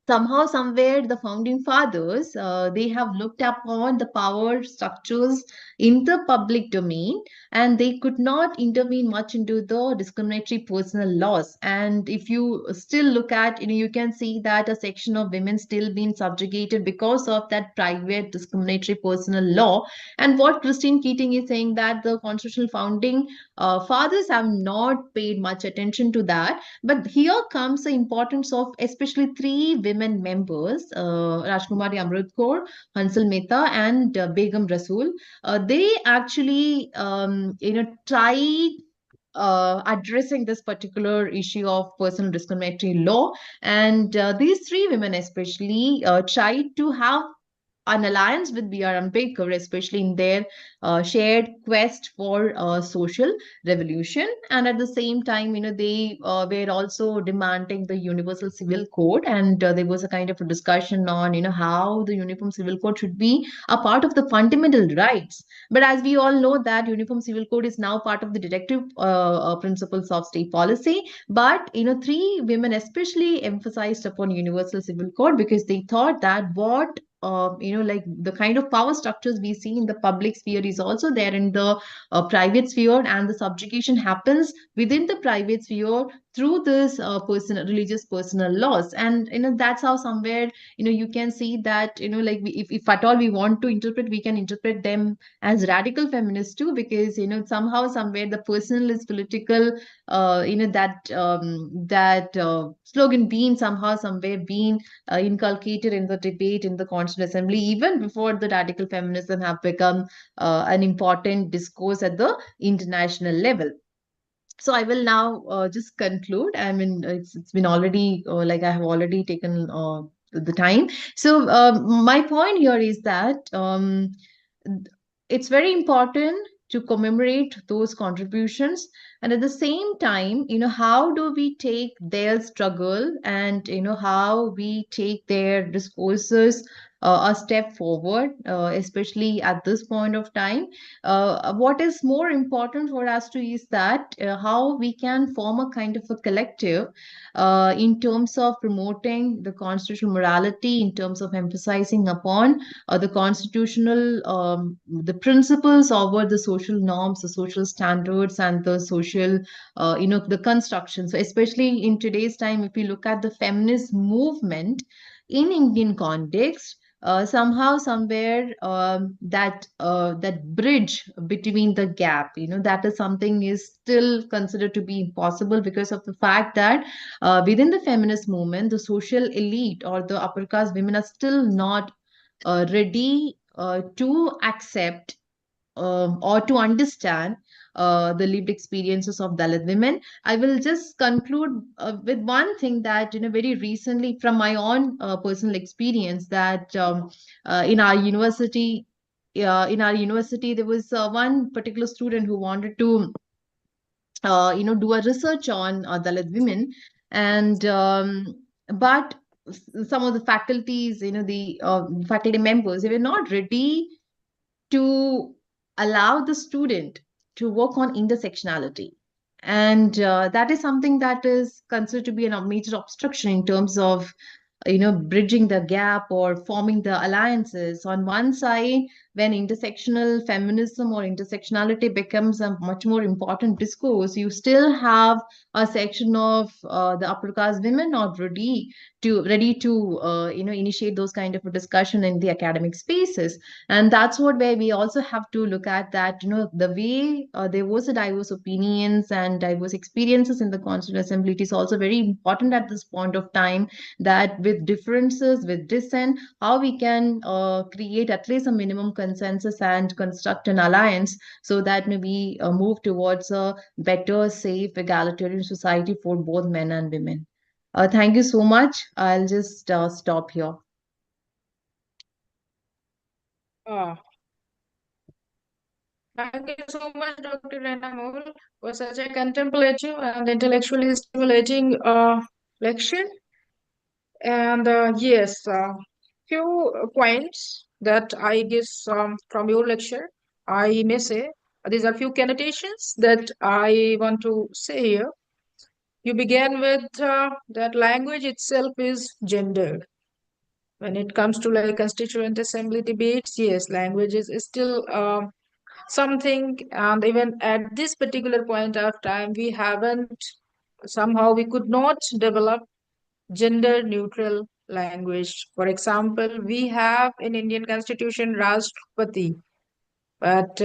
somehow, somewhere, the founding fathers, they have looked upon the power structures in the public domain, and they could not intervene much into the discriminatory personal laws. And if you still look at, you can see that a section of women still being subjugated because of that private discriminatory personal law. And what Christine Keating is saying, that the constitutional founding fathers have not paid much attention to that. But here comes the importance of especially three women members, Rajkumari Amrit Kaur, Hansal Mehta, and Begum Rasool. They actually, tried addressing this particular issue of personal discriminatory law. And these three women especially tried to have an alliance with B.R. Ambedkar, especially in their shared quest for social revolution. And at the same time, they were also demanding the Universal Civil Code. And there was a kind of a discussion on, how the Uniform Civil Code should be a part of the fundamental rights. But as we all know that Uniform Civil Code is now part of the directive principles of state policy. But, three women especially emphasized upon Universal Civil Code because they thought that what like the kind of power structures we see in the public sphere is also there in the private sphere, and the subjugation happens within the private sphere through this religious personal laws. And that's how somewhere you can see that like if at all we want to interpret, we can interpret them as radical feminists too, because somehow somewhere the personal is political, that slogan being somehow somewhere being inculcated in the debate in the Constituent Assembly even before the radical feminism have become an important discourse at the international level. So I will now just conclude. I mean, it's been already like I have already taken the time. So my point here is that it's very important to commemorate those contributions, and at the same time, how do we take their struggle and how we take their discourses a step forward, especially at this point of time. What is more important for us to is that how we can form a kind of a collective in terms of promoting the constitutional morality, in terms of emphasizing upon the constitutional, the principles over the social norms, the social standards, and the social, the construction. So especially in today's time, if you look at the feminist movement in Indian context, somehow somewhere that bridge between the gap, that is something is still considered to be impossible because of the fact that within the feminist movement, the social elite or the upper caste women are still not ready to accept or to understand the lived experiences of Dalit women. I will just conclude with one thing that, very recently from my own personal experience, that in our university, there was one particular student who wanted to, do a research on Dalit women, and but some of the faculties, the faculty members, they were not ready to allow the student to work on intersectionality. And that is something that is considered to be a major obstruction in terms of bridging the gap or forming the alliances. On one side, when intersectional feminism or intersectionality becomes a much more important discourse, you still have a section of the upper caste women not ready to initiate those kind of a discussion in the academic spaces. And that's what where we also have to look at that, the way there was a diverse opinions and diverse experiences in the Constituent Assembly. It is also very important at this point of time that with differences, with dissent, how we can create at least a minimum consensus and construct an alliance so that we move towards a better, safe, egalitarian society for both men and women. Thank you so much. I'll just stop here. Uh, Thank you so much, Dr. Renamol, for such a contemplative and intellectually stimulating lecture. And yes, few points that I guess from your lecture, I may say these are few connotations that I want to say here. You began with that language itself is gendered. When it comes to like constituent assembly debates, yes, language is still something, and even at this particular point of time, we haven't somehow we could not develop gender neutral language. For example, we have in Indian Constitution Rashtrapati, but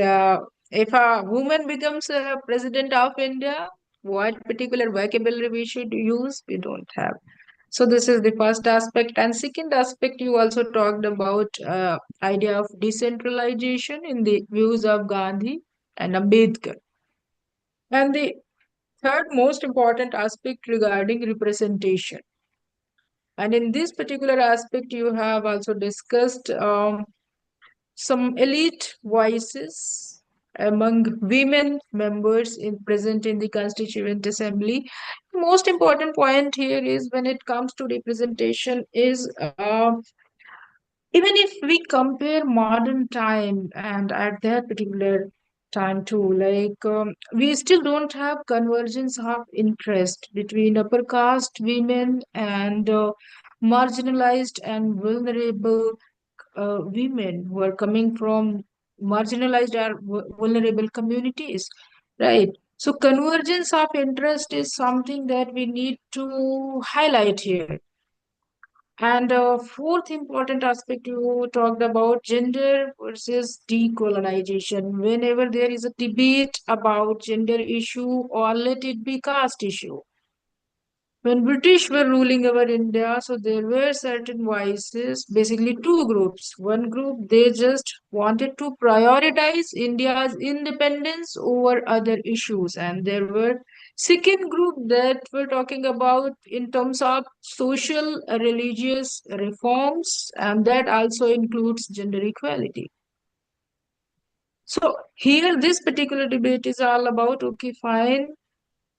if a woman becomes a president of India, what particular vocabulary we should use, we don't have. So this is the first aspect. And second aspect, you also talked about idea of decentralization in the views of Gandhi and Ambedkar. And the third most important aspect regarding representation. And in this particular aspect, you have also discussed some elite voices among women members present in the Constituent Assembly. The most important point here is when it comes to representation is even if we compare modern time and at that particular time too, like we still don't have convergence of interest between upper caste women and marginalized and vulnerable women who are coming from marginalized or vulnerable communities, right? So convergence of interest is something that we need to highlight here. And fourth important aspect, you talked about gender versus decolonization. Whenever there is a debate about gender issue or let it be caste issue, when British were ruling over India, so there were certain voices, basically two groups. One group, they just wanted to prioritize India's independence over other issues, and there were second group that were talking about in terms of social, religious reforms, and that also includes gender equality. So here, this particular debate is all about, okay, fine,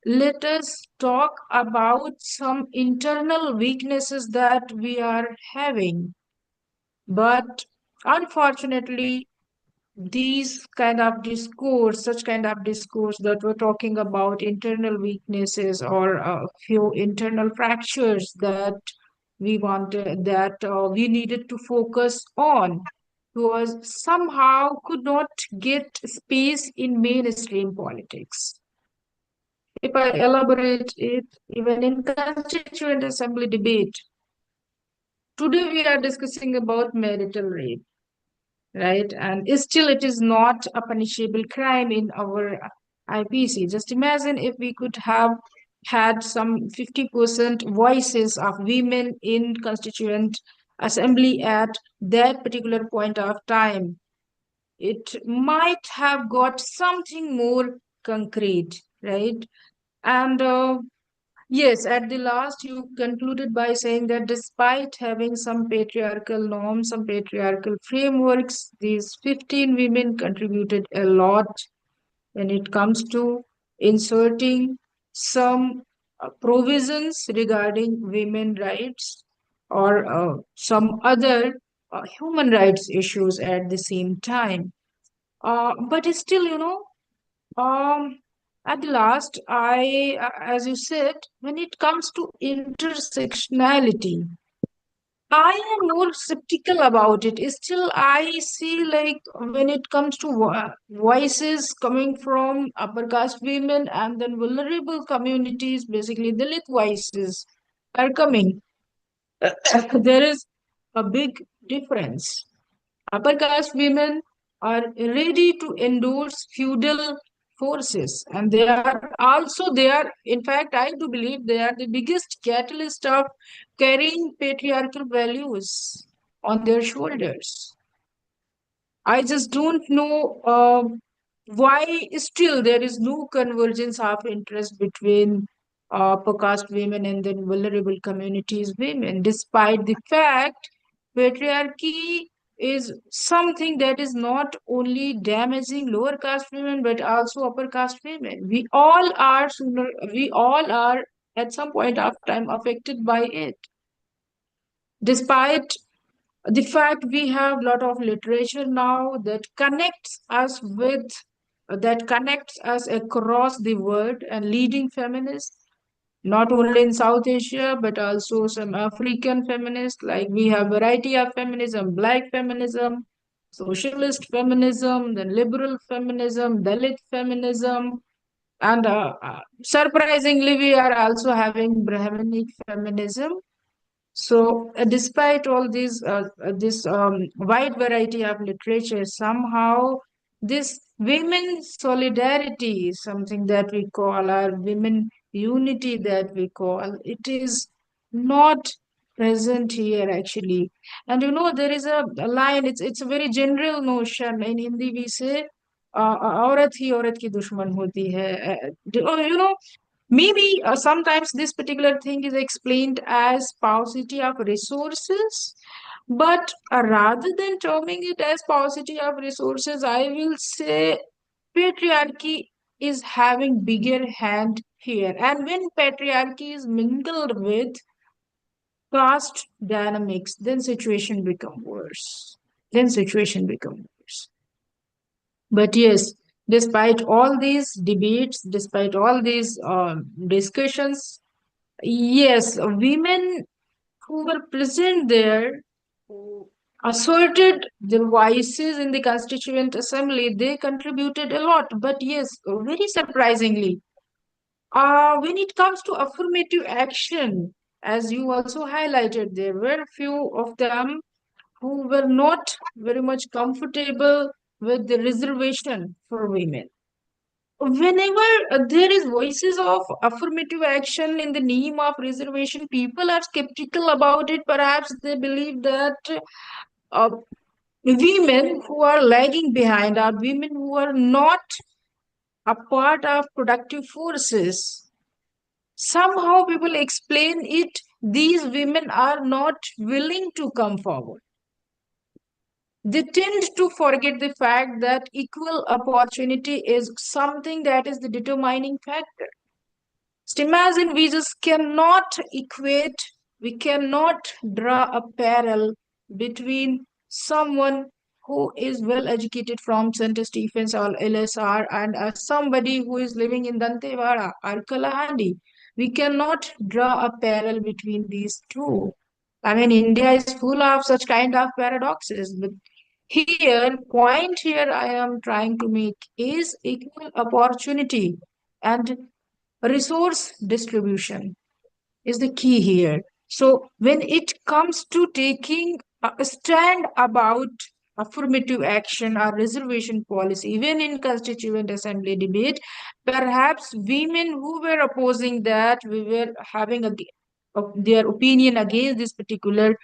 let us talk about some internal weaknesses that we are having. But unfortunately, these kind of discourse, such kind of discourse that we're talking about internal weaknesses or a few internal fractures that we wanted, that we needed to focus on, was somehow could not get space in mainstream politics. If I elaborate it, even in Constituent Assembly debate, today we are discussing about marital rape, right? And still it is not a punishable crime in our IPC. Just imagine if we could have had some 50% voices of women in Constituent Assembly at that particular point of time. It might have got something more concrete, right? And yes, at the last, you concluded by saying that despite having some patriarchal norms, some patriarchal frameworks, these 15 women contributed a lot when it comes to inserting some provisions regarding women rights or some other human rights issues at the same time. But still, um, at the last, as you said, when it comes to intersectionality, I am more skeptical about it. Still, I see like when it comes to voices coming from upper caste women and then vulnerable communities, basically Dalit voices are coming. There is a big difference. Upper caste women are ready to endorse feudal forces, and in fact, I do believe they are the biggest catalyst of carrying patriarchal values on their shoulders. I just don't know why still there is no convergence of interest between upper caste women and then vulnerable communities women, despite the fact patriarchy is something that is not only damaging lower caste women but also upper caste women. We all are at some point of time affected by it. Despite the fact we have a lot of literature now that connects us across the world and leading feminists not only in South Asia but also some African feminists, like we have variety of feminism, black feminism, socialist feminism, then liberal feminism, Dalit feminism, and surprisingly we are also having Brahminic feminism. So, despite all this wide variety of literature, somehow this women solidarity is something that we call our women unity that we call. It is not present here actually. And there is a line. It's a very general notion. In Hindi, we say, "औरत ही औरत की दुश्मन होती है." Maybe sometimes this particular thing is explained as paucity of resources, but rather than terming it as paucity of resources, I will say patriarchy is having bigger hand here. And when patriarchy is mingled with caste dynamics, then situation become worse. Then situation become worse. But yes, despite all these debates, despite all these discussions, yes, women who were present there, who asserted their voices in the Constituent Assembly, they contributed a lot. But yes, very surprisingly, when it comes to affirmative action, as you also highlighted, there were few of them who were not very much comfortable with the reservation for women. Whenever there is voices of affirmative action in the name of reservation, people are skeptical about it. Perhaps they believe that uh, women who are lagging behind are women who are not a part of productive forces. Somehow people explain it, these women are not willing to come forward. They tend to forget the fact that equal opportunity is something that is the determining factor. Just imagine we just cannot equate, we cannot draw a parallel between someone who is well educated from St. Stephen's or LSR and somebody who is living in Dantewada or Kalahandi. We cannot draw a parallel between these two. I mean, India is full of such kind of paradoxes, but point here I am trying to make is equal opportunity and resource distribution is the key here. So when it comes to taking a stand about affirmative action or reservation policy, even in Constituent Assembly debate, perhaps women who were opposing that, we were having their opinion against this particular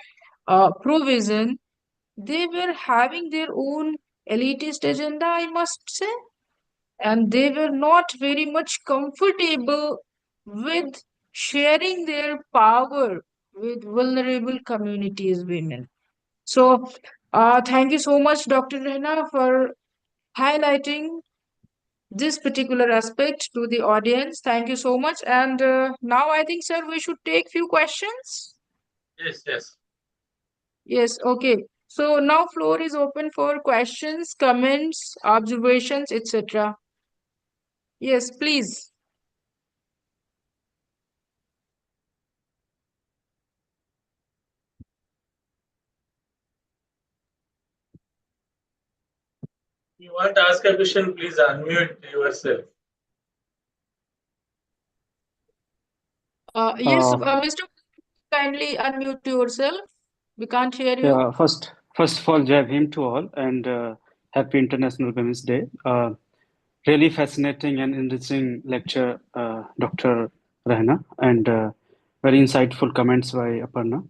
provision, they were having their own elitist agenda, I must say, and they were not very much comfortable with sharing their power with vulnerable communities, women. So, thank you so much, Dr. Rehna, for highlighting this particular aspect to the audience. Thank you so much. And now I think, sir, we should take few questions. Yes, yes. Yes, okay. So now floor is open for questions, comments, observations, etc. Yes, please. You want to ask a question, please unmute yourself. Yes, Uh, Mr. Kindly unmute yourself. We can't hear you. yeah, first of all, Jai Bhim to all, and happy International Women's Day. Really fascinating and enriching lecture, Dr. Rehna, and very insightful comments by Aparna.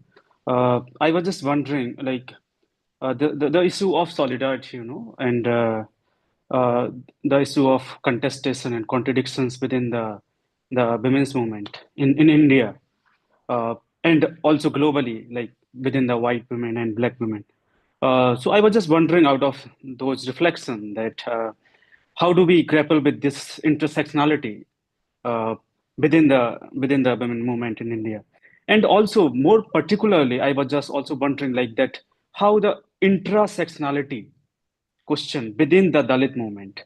I was just wondering, like, the issue of solidarity, and uh, the issue of contestation and contradictions within the women's movement in India, uh, and also globally, like within the white women and black women. So I was just wondering, out of those reflections, that how do we grapple with this intersectionality uh, within the women movement in India, and also more particularly, I was just also wondering like that how the intersectionality question within the Dalit movement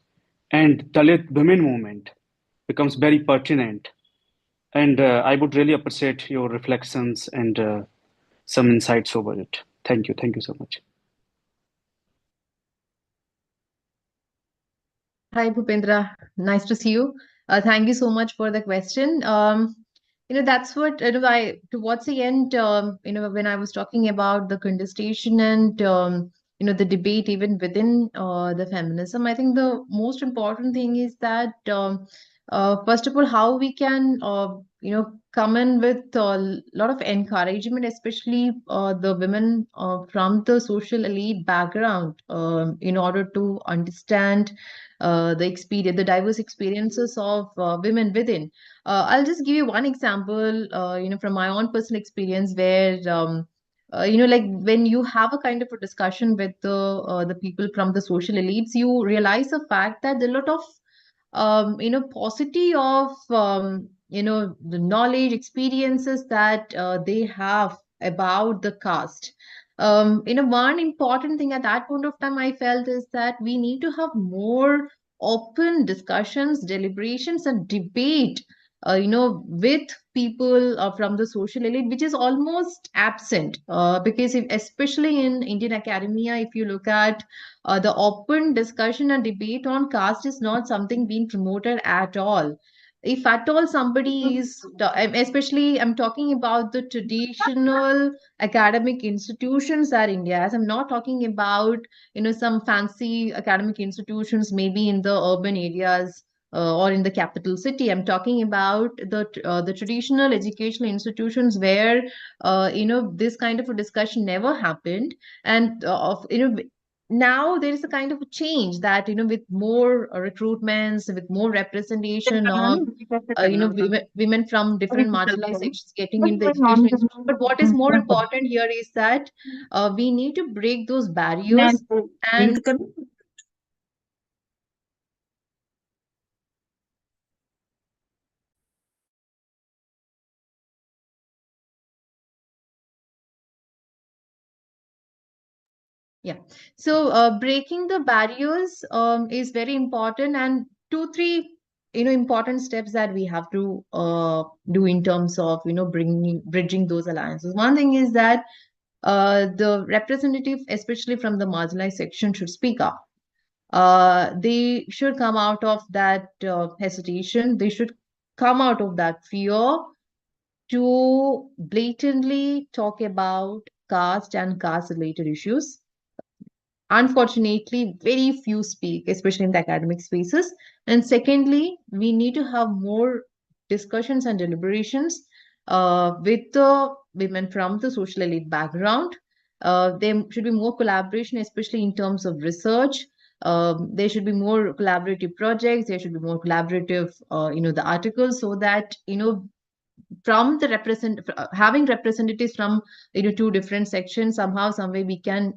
and Dalit women movement becomes very pertinent. And I would really appreciate your reflections and some insights over it. Thank you. Thank you so much. Hi, Bhupendra. Nice to see you. Thank you so much for the question. That's what, towards the end, when I was talking about the contestation and, the debate even within the feminism, I think the most important thing is that, first of all, how we can, come in with a lot of encouragement, especially the women from the social elite background, in order to understand the diverse experiences of women within. I'll just give you one example, from my own personal experience where, like when you have a kind of a discussion with the people from the social elites, you realize the fact that there are a lot of paucity of the knowledge experiences that they have about the caste. One important thing at that point of time I felt is that we need to have more open discussions, deliberations, and debate, with people from the social elite, which is almost absent. Because especially in Indian academia, if you look at the open discussion and debate on caste is not something being promoted at all. If at all somebody is, especially I'm talking about the traditional academic institutions at India, as I'm not talking about, some fancy academic institutions, maybe in the urban areas or in the capital city. I'm talking about the traditional educational institutions where, this kind of a discussion never happened. And now there is a kind of a change that, with more recruitments, with more representation of women from different marginalized sections getting into the education institution. But what is more important here is that we need to break those barriers. And yeah, so breaking the barriers is very important, and two, three, important steps that we have to do in terms of, bridging those alliances. One thing is that the representative, especially from the marginalized section, should speak up. They should come out of that hesitation. They should come out of that fear to blatantly talk about caste and caste related issues. Unfortunately, very few speak, especially in the academic spaces. And secondly, we need to have more discussions and deliberations with the women from the social elite background. There should be more collaboration, especially in terms of research. There should be more collaborative projects. There should be more collaborative, the articles, so that from the having representatives from two different sections, somehow some way we can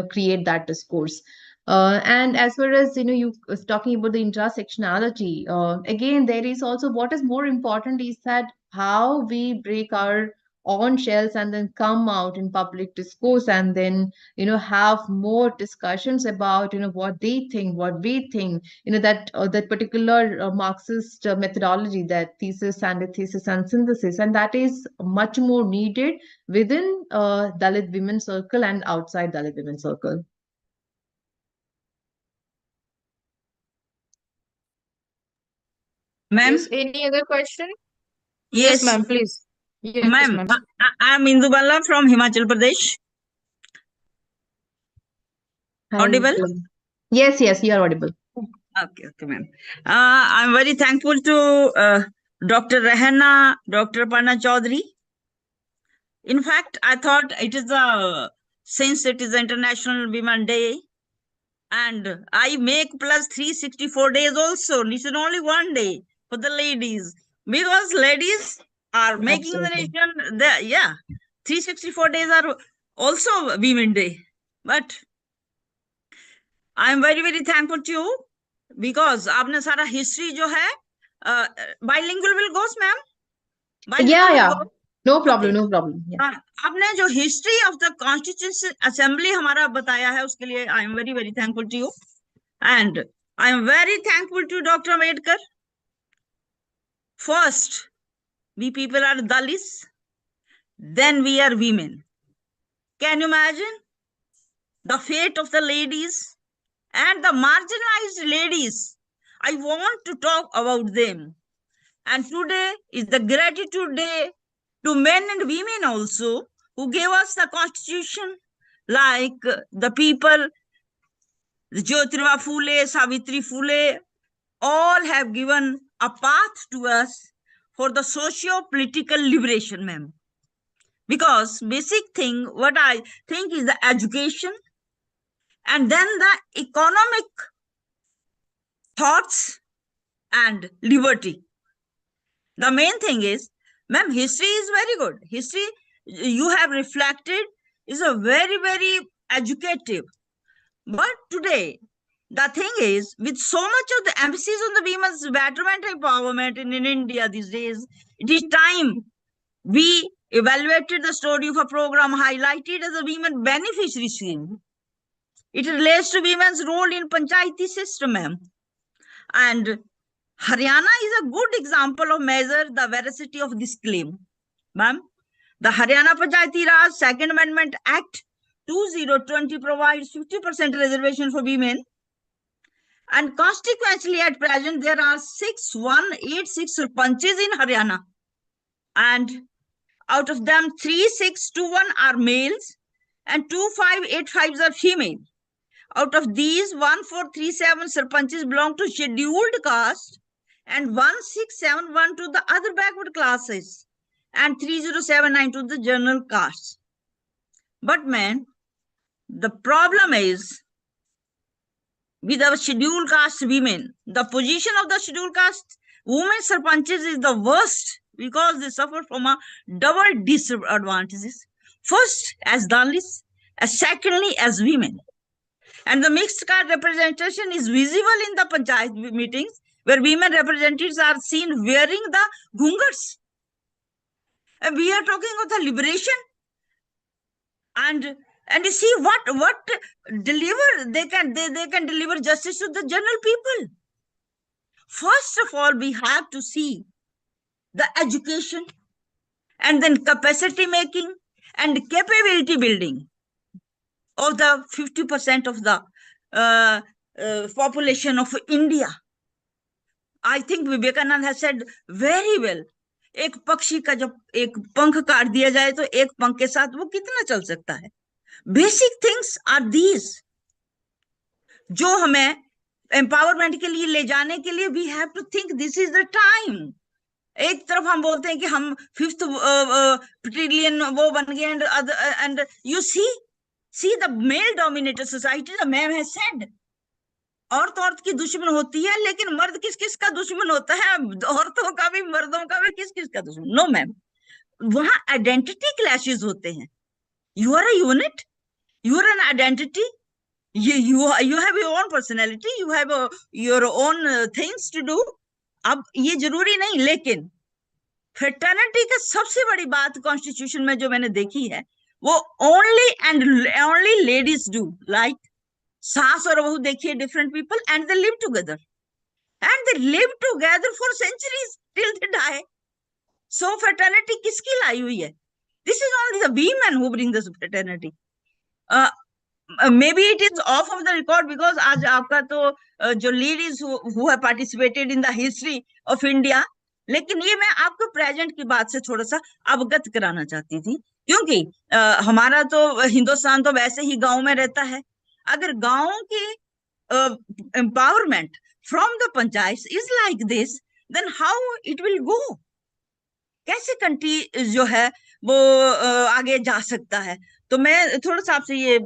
create that discourse. And as far as you was talking about the intersectionality, again there is also what is more important is that how we break our own shells and then come out in public discourse, and then have more discussions about what they think, what we think, that particular Marxist methodology, that thesis, antithesis, and synthesis, and that is much more needed within Dalit women circle and outside Dalit women circle. Ma'am, Yes, any other question? yes, Ma'am, please. Yes, ma'am, ma'am. I'm Indu Balla from Himachal Pradesh. Audible? Yes, you are audible. Okay, ma'am. I'm very thankful to Dr. Rehana, Dr. Parna Chaudhary. In fact, I thought it is since it is International Women Day, and I make plus 364 days also. It's only one day for the ladies, because ladies are making the nation. 364 days are also Women Day. But I am very, very thankful to you, because आपने सारा history जो है bilingual will goes, ma'am. Bilingual will go. No problem. Yeah. आपने जो history of the Constituent Assembly हमारा बताया है, उसके लिए I am very, very thankful to you. And I am very thankful to Dr. Ambedkar. First, we people are Dalits, then we are women. Can you imagine the fate of the ladies and the marginalized ladies? I want to talk about them. And today is the gratitude day to men and women also, who gave us the constitution, like the people, Jyotirba Phule, Savitri Phule, all have given a path to us for the socio-political liberation, ma'am. Because basic thing, what I think is the education, and then the economic thoughts and liberty. The main thing is, ma'am, history is very good. History, you have reflected, is a very, very educative. But today, the thing is, with so much of the emphasis on the women's betterment empowerment in India these days, it is time we evaluated the story of a program highlighted as a women beneficiary scheme. It relates to women's role in panchayati system, ma'am. And Haryana is a good example of measure the veracity of this claim, ma'am. The Haryana Panchayati Raj Second Amendment Act 2020 provides 50% reservation for women, and consequently at present there are 6186 sarpanches in Haryana, and out of them 3621 are males and 2585 are female. Out of these, 1437 sarpanches belong to scheduled caste and 1671 to the other backward classes and 3079 to the general castes. But man, the problem is with our scheduled caste women, the position of the scheduled caste women sarpanches is the worst, because they suffer from a double disadvantages. First, as Dalits, and secondly, as women. And the mixed caste representation is visible in the panchayat meetings, where women representatives are seen wearing the ghungars. And we are talking of the liberation. And you see what deliver they can deliver justice to the general people. First of all, we have to see the education, and then capacity making and capability building of the 50% of the population of India. I think Vivekananda has said very well, एक पक्षी का जब एक पंख काट दिया जाए तो एक पंख के साथ वो कितना चल सकता है? बेसिक थिंग्स आर दीज जो हमें एम्पावरमेंट के लिए ले जाने के लिए we have to think this is the time. एक तरफ हम बोलते हैं कि हम 5th ट्रिलियन वो बन गए and you see the male dominated society, the ma'am has said औरत औरत की दुश्मन होती है, लेकिन मर्द किस किस का दुश्मन होता है? औरतों का भी मर्दों का भी, किस किस का दुश्मन? नो मैम, वहां आइडेंटिटी क्लैशेस होते हैं। You are a unit, you are an identity, you have your own personality, you have your own things to do। अब ये जरूरी नहीं, लेकिन फ्रेटर्निटी का सबसे बड़ी बात कॉन्स्टिट्यूशन में जो मैंने देखी है वो only and only ladies do, like सास और बहू देखिए, different people and they live together for centuries till they die. So fraternity किसकी लाई हुई है? This is only the women who bring this fraternity. Maybe it is off the record because आज आपका तो जो ladies who have participated in the history of India, लेकिन ये मैं आपको प्रेजेंट की बात से थोड़ा सा अवगत कराना चाहती थी, क्योंकि हमारा तो हिंदुस्तान तो वैसे ही गांव में रहता है। अगर गांव की empowerment from the panchayat is like this, then how it will go? कैसे कंट्री जो है वो आगे जा सकता है? तो मैं थोड़ा सा आपसे ये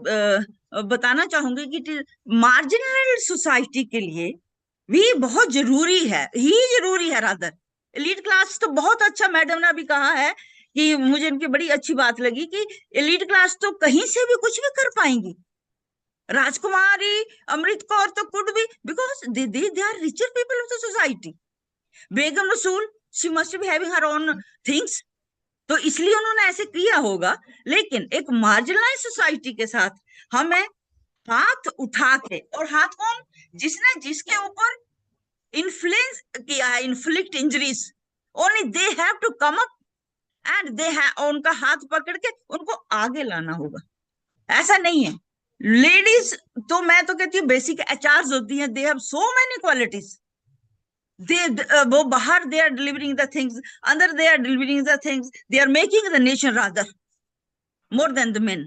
बताना चाहूंगी कि मार्जिनल सोसाइटी के लिए भी बहुत जरूरी है रादर। एलीट क्लास तो बहुत अच्छा, मैडम ने अभी कहा है कि मुझे इनकी बड़ी अच्छी बात लगी कि एलीट क्लास तो कहीं से भी कुछ भी कर पाएंगी। राजकुमारी, अमृत कौर तो कुड भी, because they are richer people of the society. Begum Rasul, she must be having her own things, तो इसलिए उन्होंने ऐसे किया होगा। लेकिन एक मार्जिनलाइज सोसाइटी के साथ हमें हाथ उठा के, और हाथ कौन? जिसने जिसके ऊपर इन्फ्लुएंस किया है, inflict injuries, only they have to come up and they have, उनका हाथ पकड़ के उनको आगे लाना होगा। ऐसा नहीं है लेडीज तो, मैं तो कहती हूँ बेसिक एचआरस होती हैं, they have so many qualities. वो बाहर they are delivering the things, अंदर they are delivering the things, they are making the nation rather more than the men.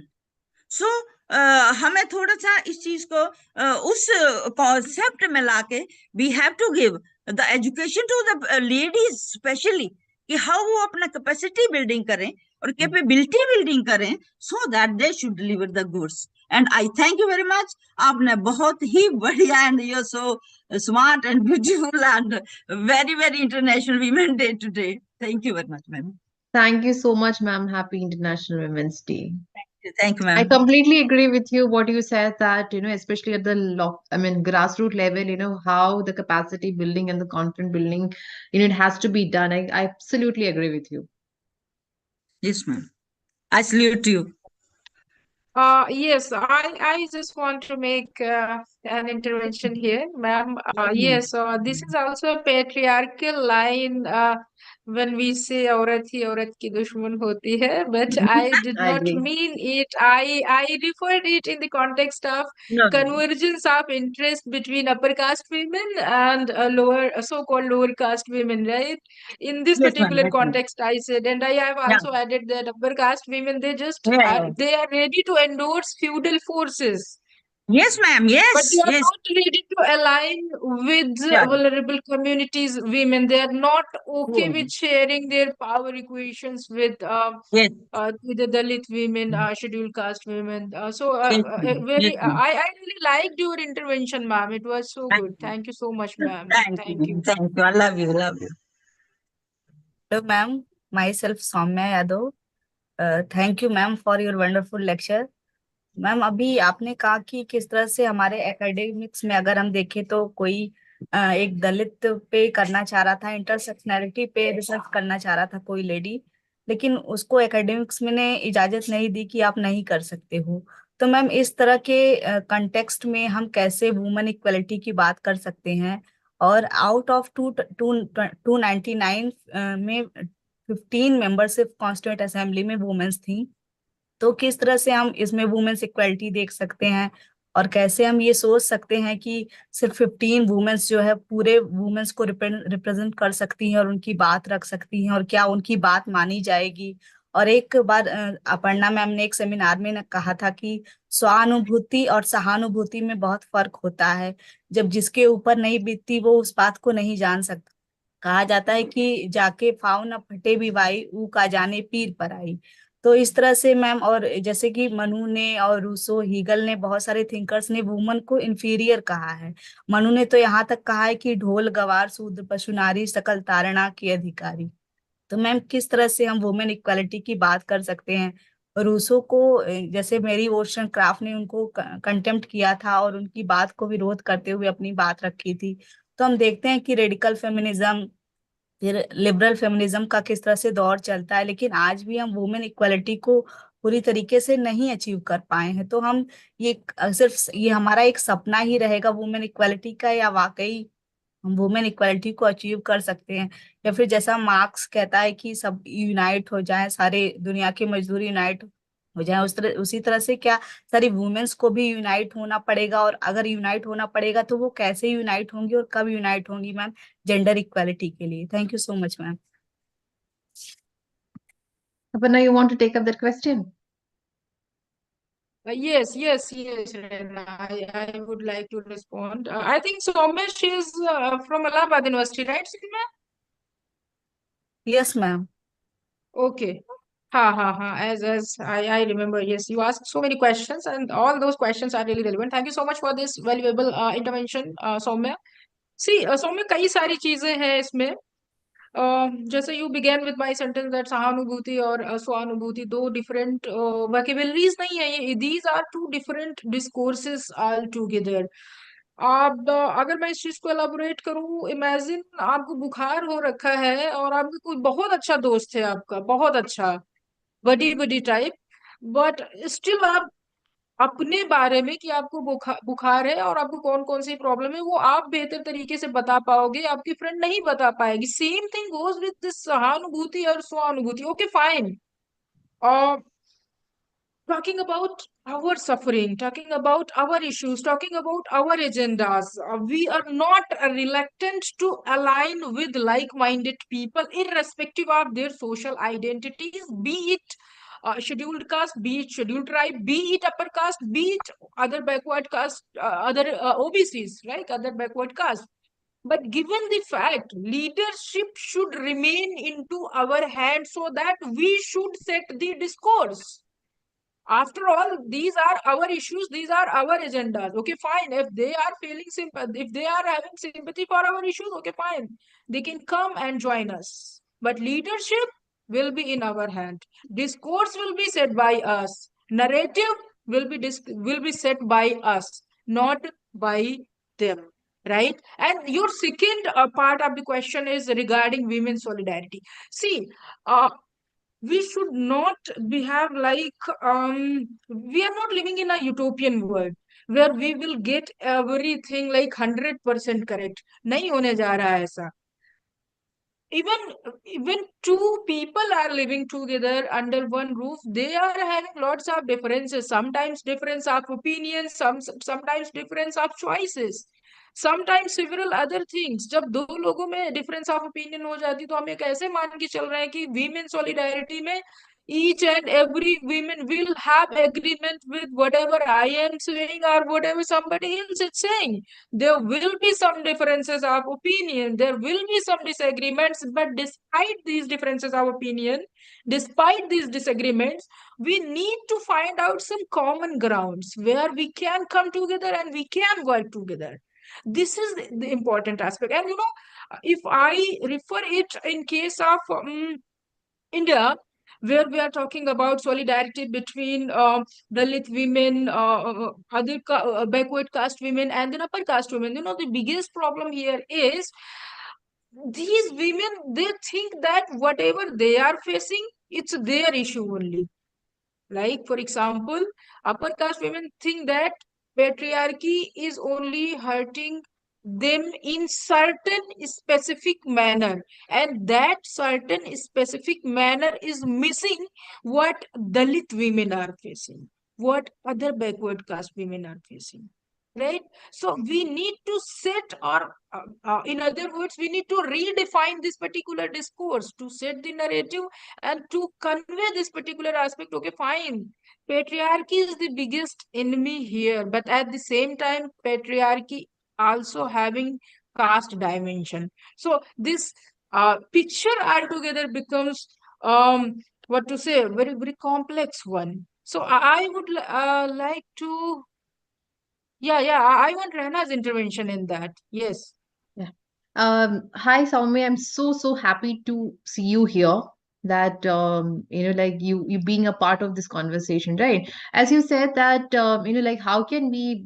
So हमें थोड़ा सा इस चीज को उस कॉन्सेप्ट में लाके we have to give the education to the ladies specially, कि हाउ वो अपना कैपेसिटी बिल्डिंग करें और कैपेबिलिटी बिल्डिंग करें, so that they should deliver the goods. And I thank you very much. आपने बहुत ही बढ़िया, and you are so smart and beautiful and very very international women day today. Thank you very much ma'am. Thank you so much, ma'am. Happy International Women's Day. Thank you I ma'am. completely agree with you what you said, that especially at the grassroots level, how the capacity building and the confidence building, it has to be done. I absolutely agree with you. Yes ma'am, I salute you। Yes, I just want to make an intervention here, ma'am. Yes, this is also a patriarchal line when we say औरत ही औरत की दुश्मन होती है, but I did I not agree. mean it. I referred it in the context of No, no. convergence of interest between upper caste women and so-called lower caste women, right? In this Yes ma'am, particular yes ma'am। context, I said, and I have Yeah, also added that upper caste women, yeah, they are ready to endorse feudal forces, yes ma'am, but they yes, are yes, not ready to align with yeah, vulnerable communities, women. They are not okay yeah, with sharing their power equations yes, with the Dalit women, scheduled caste women. yes ma'am, yes ma'am। I really liked your intervention, ma'am. It was so Thank good. you, Thank you so much, ma'am. thank Thank you, you. thank you, I love you, love you। Hello, ma'am. Myself, Soumya Yadav. Thank you, ma'am, for your wonderful lecture. Ma'am, अभी आपने कहा कि किस तरह से हमारे academics में अगर हम देखें तो कोई एक दलित पे करना चाह रहा था, इंटरसेक्शनैलिटी पे रिसर्च करना चाह रहा था कोई लेडी, लेकिन उसको एकेडमिक्स में ने इजाजत नहीं दी कि आप नहीं कर सकते हो। तो मैम, इस तरह के कंटेक्स्ट में हम कैसे वुमेन इक्वलिटी की बात कर सकते हैं? और आउट ऑफ 299 में 15 मेंबरशिप कॉन्स्टिट्यूएंट असेंबली में वुमेन्स थी, तो किस तरह से हम इसमें वुमेन्स इक्वलिटी देख सकते हैं? और कैसे हम ये सोच सकते हैं कि सिर्फ 15 वुमेन्स जो है पूरे वुमेन्स को रिप्रेजेंट कर सकती हैं और उनकी बात रख सकती हैं, और क्या उनकी बात मानी जाएगी। और एक बार अपर्णा मैम ने एक सेमिनार में कहा था कि स्वानुभूति और सहानुभूति में बहुत फर्क होता है। जब जिसके ऊपर नहीं बीतती वो उस बात को नहीं जान सकता। कहा जाता है कि जाके फाव न फटे भी भाई ऊ का जाने पीर पर आई। तो इस तरह से मैम, और जैसे कि मनु ने और रूसो हीगल ने, बहुत सारे थिंकर्स ने वुमन को इंफीरियर कहा है। मनु ने तो यहाँ तक कहा है कि ढोल गवार शूद्र पशु नारी सकल तारणा की अधिकारी। तो मैम किस तरह से हम वुमेन इक्वालिटी की बात कर सकते हैं। रूसो को जैसे मेरी ओशन क्राफ्ट ने उनको कंटेम्प्ट किया था और उनकी बात को विरोध करते हुए अपनी बात रखी थी। तो हम देखते हैं कि रेडिकल फेमिनिज्म, फिर लिबरल फेमिनिज्म का किस तरह से दौर चलता है, लेकिन आज भी हम वुमेन इक्वालिटी को पूरी तरीके से नहीं अचीव कर पाए हैं। तो हम ये सिर्फ ये हमारा एक सपना ही रहेगा वुमेन इक्वालिटी का, या वाकई हम वुमेन इक्वालिटी को अचीव कर सकते हैं। या फिर जैसा मार्क्स कहता है कि सब यूनाइट हो जाए, सारे दुनिया के मजदूर यूनाइट हो जाए, उसी तरह से क्या सारी वुमेन्स को भी यूनाइट होना पड़ेगा। और अगर यूनाइट होना पड़ेगा तो वो कैसे यूनाइट होंगी और कब यूनाइट होंगी मैम जेंडर इक्वालिटी के लिए। Thank you so much ma'am. Aparna, you want to take up that question? Yes, Rena. I would like to respond. I think Somesh is from Allahabad University, right, Somesh? Yes ma'am. Okay. As I remember, yes, you asked so many questions, and all those questions are really relevant. Thank you so much for this valuable intervention, Soumya. See, Soumya, कई सारी चीजें हैं इसमें. जैसे you began with my sentence that सहानुभूति और स्वानुभूति दो different vocabularies नहीं है ये. These are two different discourses altogether. आप अगर मैं इस चीज को एलाबोरेट करूं, इमेजिन आपको बुखार हो रखा है और आपका कोई बहुत अच्छा दोस्त है, आपका बहुत अच्छा बडी बडी टाइप, बट स्टिल आप अपने बारे में कि आपको बुखार है और आपको कौन कौन सी प्रॉब्लम है वो आप बेहतर तरीके से बता पाओगे, आपकी फ्रेंड नहीं बता पाएगी. Same thing goes with this सहानुभूति और स्वानुभूति. Okay fine. Talking about our suffering, talking about our issues, talking about our agendas. We are not reluctant to align with like-minded people, irrespective of their social identities, be it scheduled caste, be it scheduled tribe, be it upper caste, be it other backward caste, other OBCs, right? Other backward caste. But given the fact, leadership should remain into our hands so that we should set the discourse. After all, these are our issues, these are our agendas. Okay, fine. If they are feeling sympathy, if they are having sympathy for our issues, okay, fine. They can come and join us. But leadership will be in our hand. Discourse will be set by us. Narrative will be set by us, not by them. Right? And your second part of the question is regarding women's solidarity. See, we should not behave like we are not living in a utopian world where we will get everything like 100% correct. नहीं होने जा रहा है ऐसा. Even two people are living together under one roof, they are having lots of differences, sometimes difference of opinions, sometimes difference of choices, sometimes several other things. जब दो लोगों में difference of opinion हो जाती तो हम ये कैसे मान के चल रहे हैं कि women solidarity में each and every women will have agreement with whatever I am saying or whatever somebody else is saying. There will be some differences of opinion, there will be some disagreements, but despite these differences of opinion, despite these disagreements, we need to find out some common grounds where we can come together and we can work together. This is the important aspect. And if I refer it in case of India, where we are talking about solidarity between Dalit women, other backward caste women, and then upper caste women. The biggest problem here is these women, they think that whatever they are facing, it's their issue only. Like, for example, upper caste women think that patriarchy is only hurting them in certain specific manner, and that certain specific manner is missing what Dalit women are facing. what other backward caste women are facing, right? So we need to set, or in other words, we need to redefine this particular discourse to set the narrative and to convey this particular aspect. Okay, fine, patriarchy is the biggest enemy here, but at the same time, patriarchy also having caste dimension. So this picture altogether becomes what to say, very very complex one. So I would like to, yeah, I want Rehna's intervention in that. Yes. Yeah. Hi, Soumya. I'm so happy to see you here. That like you being a part of this conversation, right? As you said that like how can we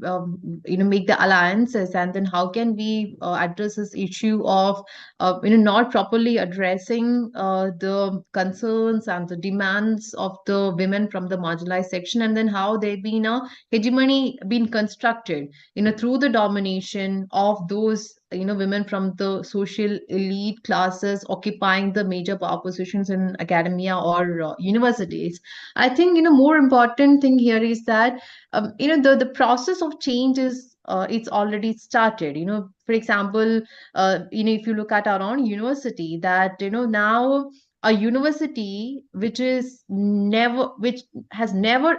make the alliances, and then how can we address this issue of not properly addressing the concerns and the demands of the women from the marginalized section, and then how they've been a hegemony been constructed through the domination of those women from the social elite classes occupying the major power positions in academia or universities. I think more important thing here is that the process of change is it's already started. For example, if you look at our own university, that now a university which has never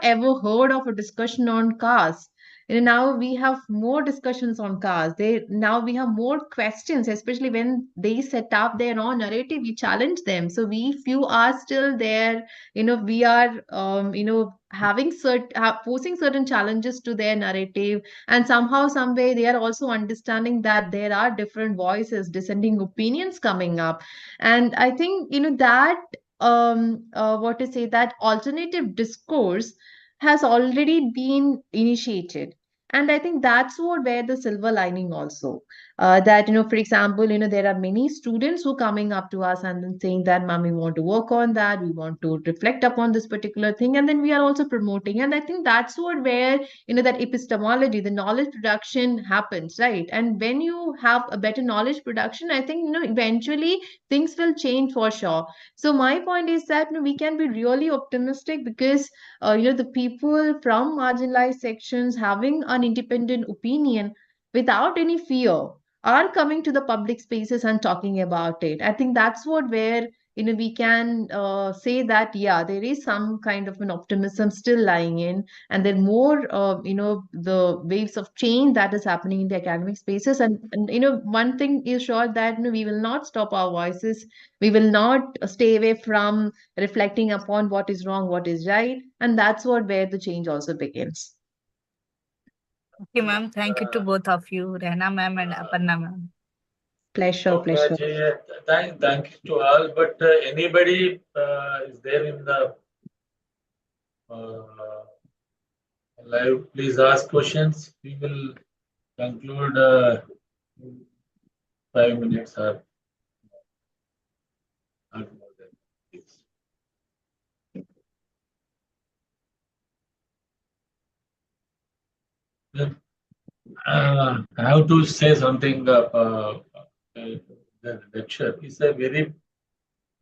ever heard of a discussion on caste, now we have more discussions on cars. Now we have more questions, especially when they set up their own narrative. We challenge them. So we few are still there. We are having posing certain challenges to their narrative, and somehow some way they are also understanding that there are different voices, dissenting opinions coming up. And I think that what to say, that alternative discourse has already been initiated. And I think that's what where the silver lining also, that for example, there are many students who coming up to us and then saying that, ma'am, we want to work on that, we want to reflect upon this particular thing, and then we are also promoting. And I think that's what where that epistemology, the knowledge production happens, right? And when you have a better knowledge production, I think eventually things will change for sure. So my point is that we can be really optimistic, because the people from marginalized sections having an independent opinion without any fear are coming to the public spaces and talking about it. I think that's what where we can say that, yeah, there is some kind of an optimism still lying in, and then more the waves of change that is happening in the academic spaces. And one thing is sure, that we will not stop our voices. We will not stay away from reflecting upon what is wrong, what is right, and that's what where the change also begins. Okay, ma'am. Thank you to both of you, Rehna ma'am and Aparna ma'am. Pleasure, Okay, pleasure. Ajay, thank you to all. But anybody is there in the live? Please ask questions. We will conclude in 5 minutes or not more than this. I have to say something. The lecture is a very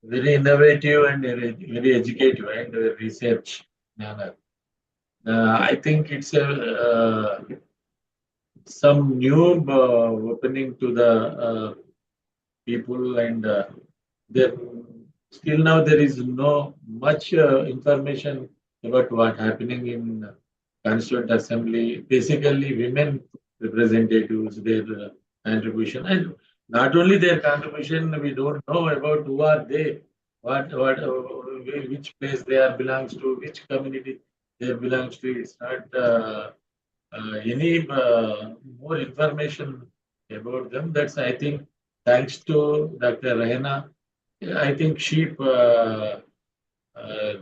innovative and very educative and research manner. I think it's some new opening to the people, and there still now there is no much information about what happening in Constituent Assembly. Basically, women representatives, their contribution, and not only their contribution, we don't know about who are they, which place they are belongs to, which community they belongs to. It's not any more information about them. That's, I think, thanks to Dr. Rehna. I think she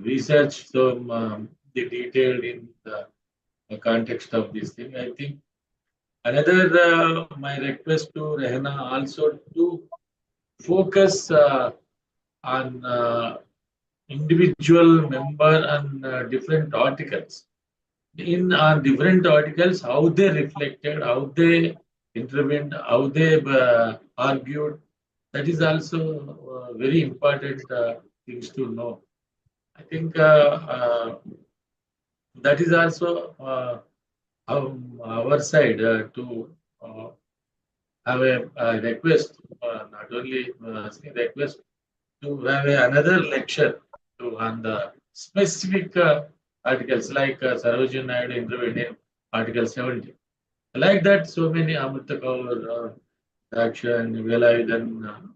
researched some the detail in the context of this thing. I think another my request to Rehna also to focus on individual member and different articles. In different articles, how they reflected, how they intervened, how they argued. That is also very important things to know. I think that is also our side to have a request, not only asking request to have another lecture on the specific articles like Sarojin Naidu intervened in Article 70. Like that, so many Amrita Kaur, Daksha and Velayudan,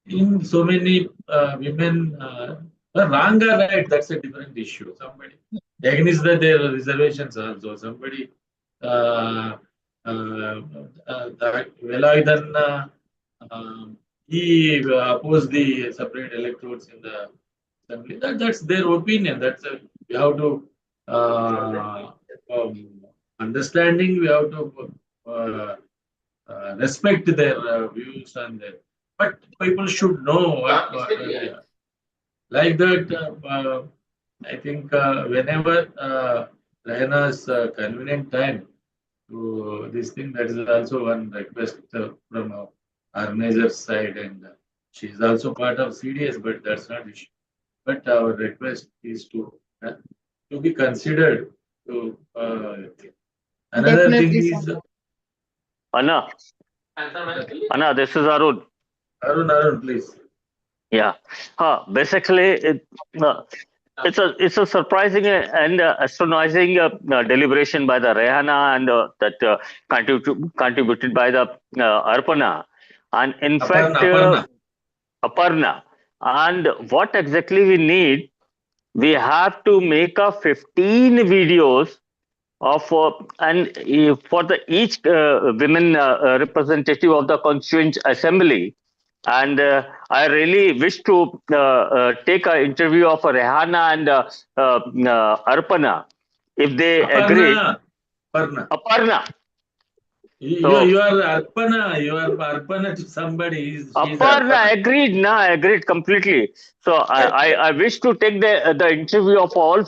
in so many women, wrong or right, that's a different issue. Somebody against their reservations also. Somebody that Velayudan, he opposed the separate electrodes in the assembly. That's their opinion. That's we have to understanding. We have to respect their views and their. But people should know like that. I think whenever Rehana's convenient time to this thing, that is also one request from our organizer's side, and she is also part of CDS, but that's not issue. But our request is to be considered. To another thing Definitely, is sir. Anna, this is Arun. Arun, please. Yeah. Basically, it's a surprising and astonishing deliberation by the Rehana and that contributed by the Arpana, and in fact Aparna. And what exactly we need? We have to make a 15 videos of and for the each women representative of the Constituent Assembly. And I really wish to take an interview of Rehana and Arpana, if they agree. Aparna. You are Arpana. You are Arpana to somebody. She's Aparna agreed completely. So I wish to take the interview of all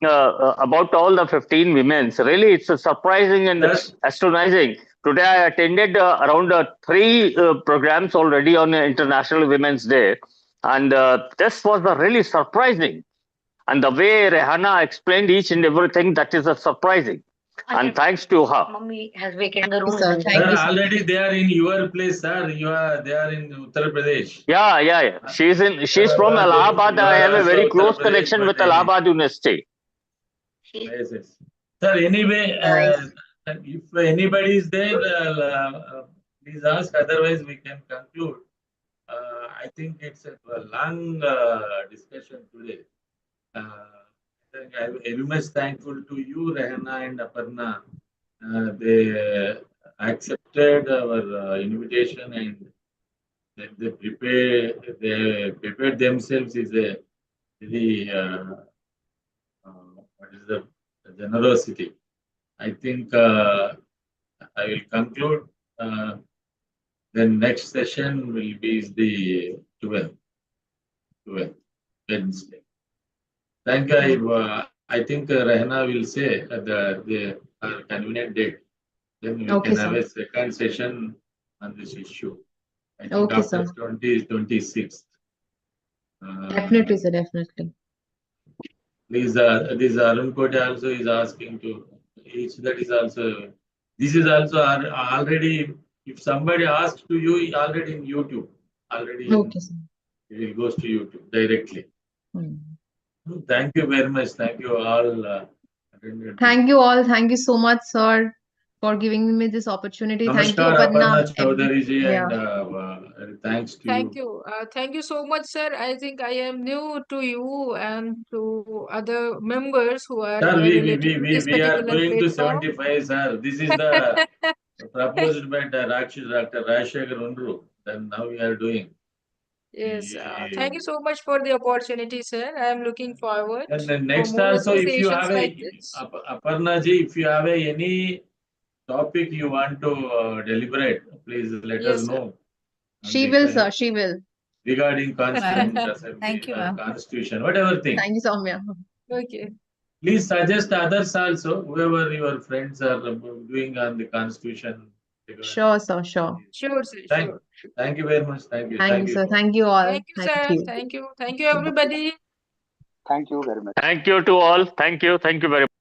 about all the 15 women. Really, it's surprising and astonishing. Today I attended around 3 programs already on International Women's Day, and this was really surprising. And the way Rehana explained each and everything, that is surprising. And thanks to her. Mummy has vacated the room. Sir, thank you, sir. Already they are in your place, sir. They are in Uttar Pradesh. Yeah. She's from Allahabad. I have a very close connection with Allahabad University. Yes. Sir, anyway, if anybody is there, please ask. Otherwise, we can conclude. I think it's a long discussion today. I'm very much thankful to you, Rehana and Aparna. They accepted our invitation, and they prepared themselves is a very what is the generosity. I think I will conclude. Then next session will be the 12th Wednesday. Thank you. I think Rehana will say the convenient date. Then we can have a second session on this issue. I think after 26th. Definitely, sir. Definitely. Please, this Arun Kote also is asking to each. That is also. This is also already. If somebody asks to you, already in YouTube. Already. Okay, sir. It goes to YouTube directly. Thank you very much. Thank you all. Thank you all. Thank you so much, sir, for giving me this opportunity. Namaskar, Thank you, Aparna Chaudhary ji, and thanks to Thank you. Thank you so much, sir. I think I am new to you and to other members who are Sir, related to this we are particular going to platform. 75, sir. This is the proposed by Dr. Rajshekhar Undru. Then now we are doing. Yes, thank you so much for the opportunity, sir. I am looking forward And then for next more also, if you associations have like this. Aparna ji, if you have any topic you want to deliberate, please let us Yes, sir. know. She will, sir. She will. Regarding Constituent Assembly, Thank you, ma'am. Constitution, whatever thing. Thank you, Soumya. Okay. Please suggest others also, whoever your friends are doing on the Constitution. Sure, sir. Sure. Sure, sir. Sure. Thank you very much. Thank you. Thank you, sir. Thank you all. Thank you, sir. Thank you. Thank you. Thank you, everybody. Thank you very much. Thank you to all. Thank you. Thank you very much.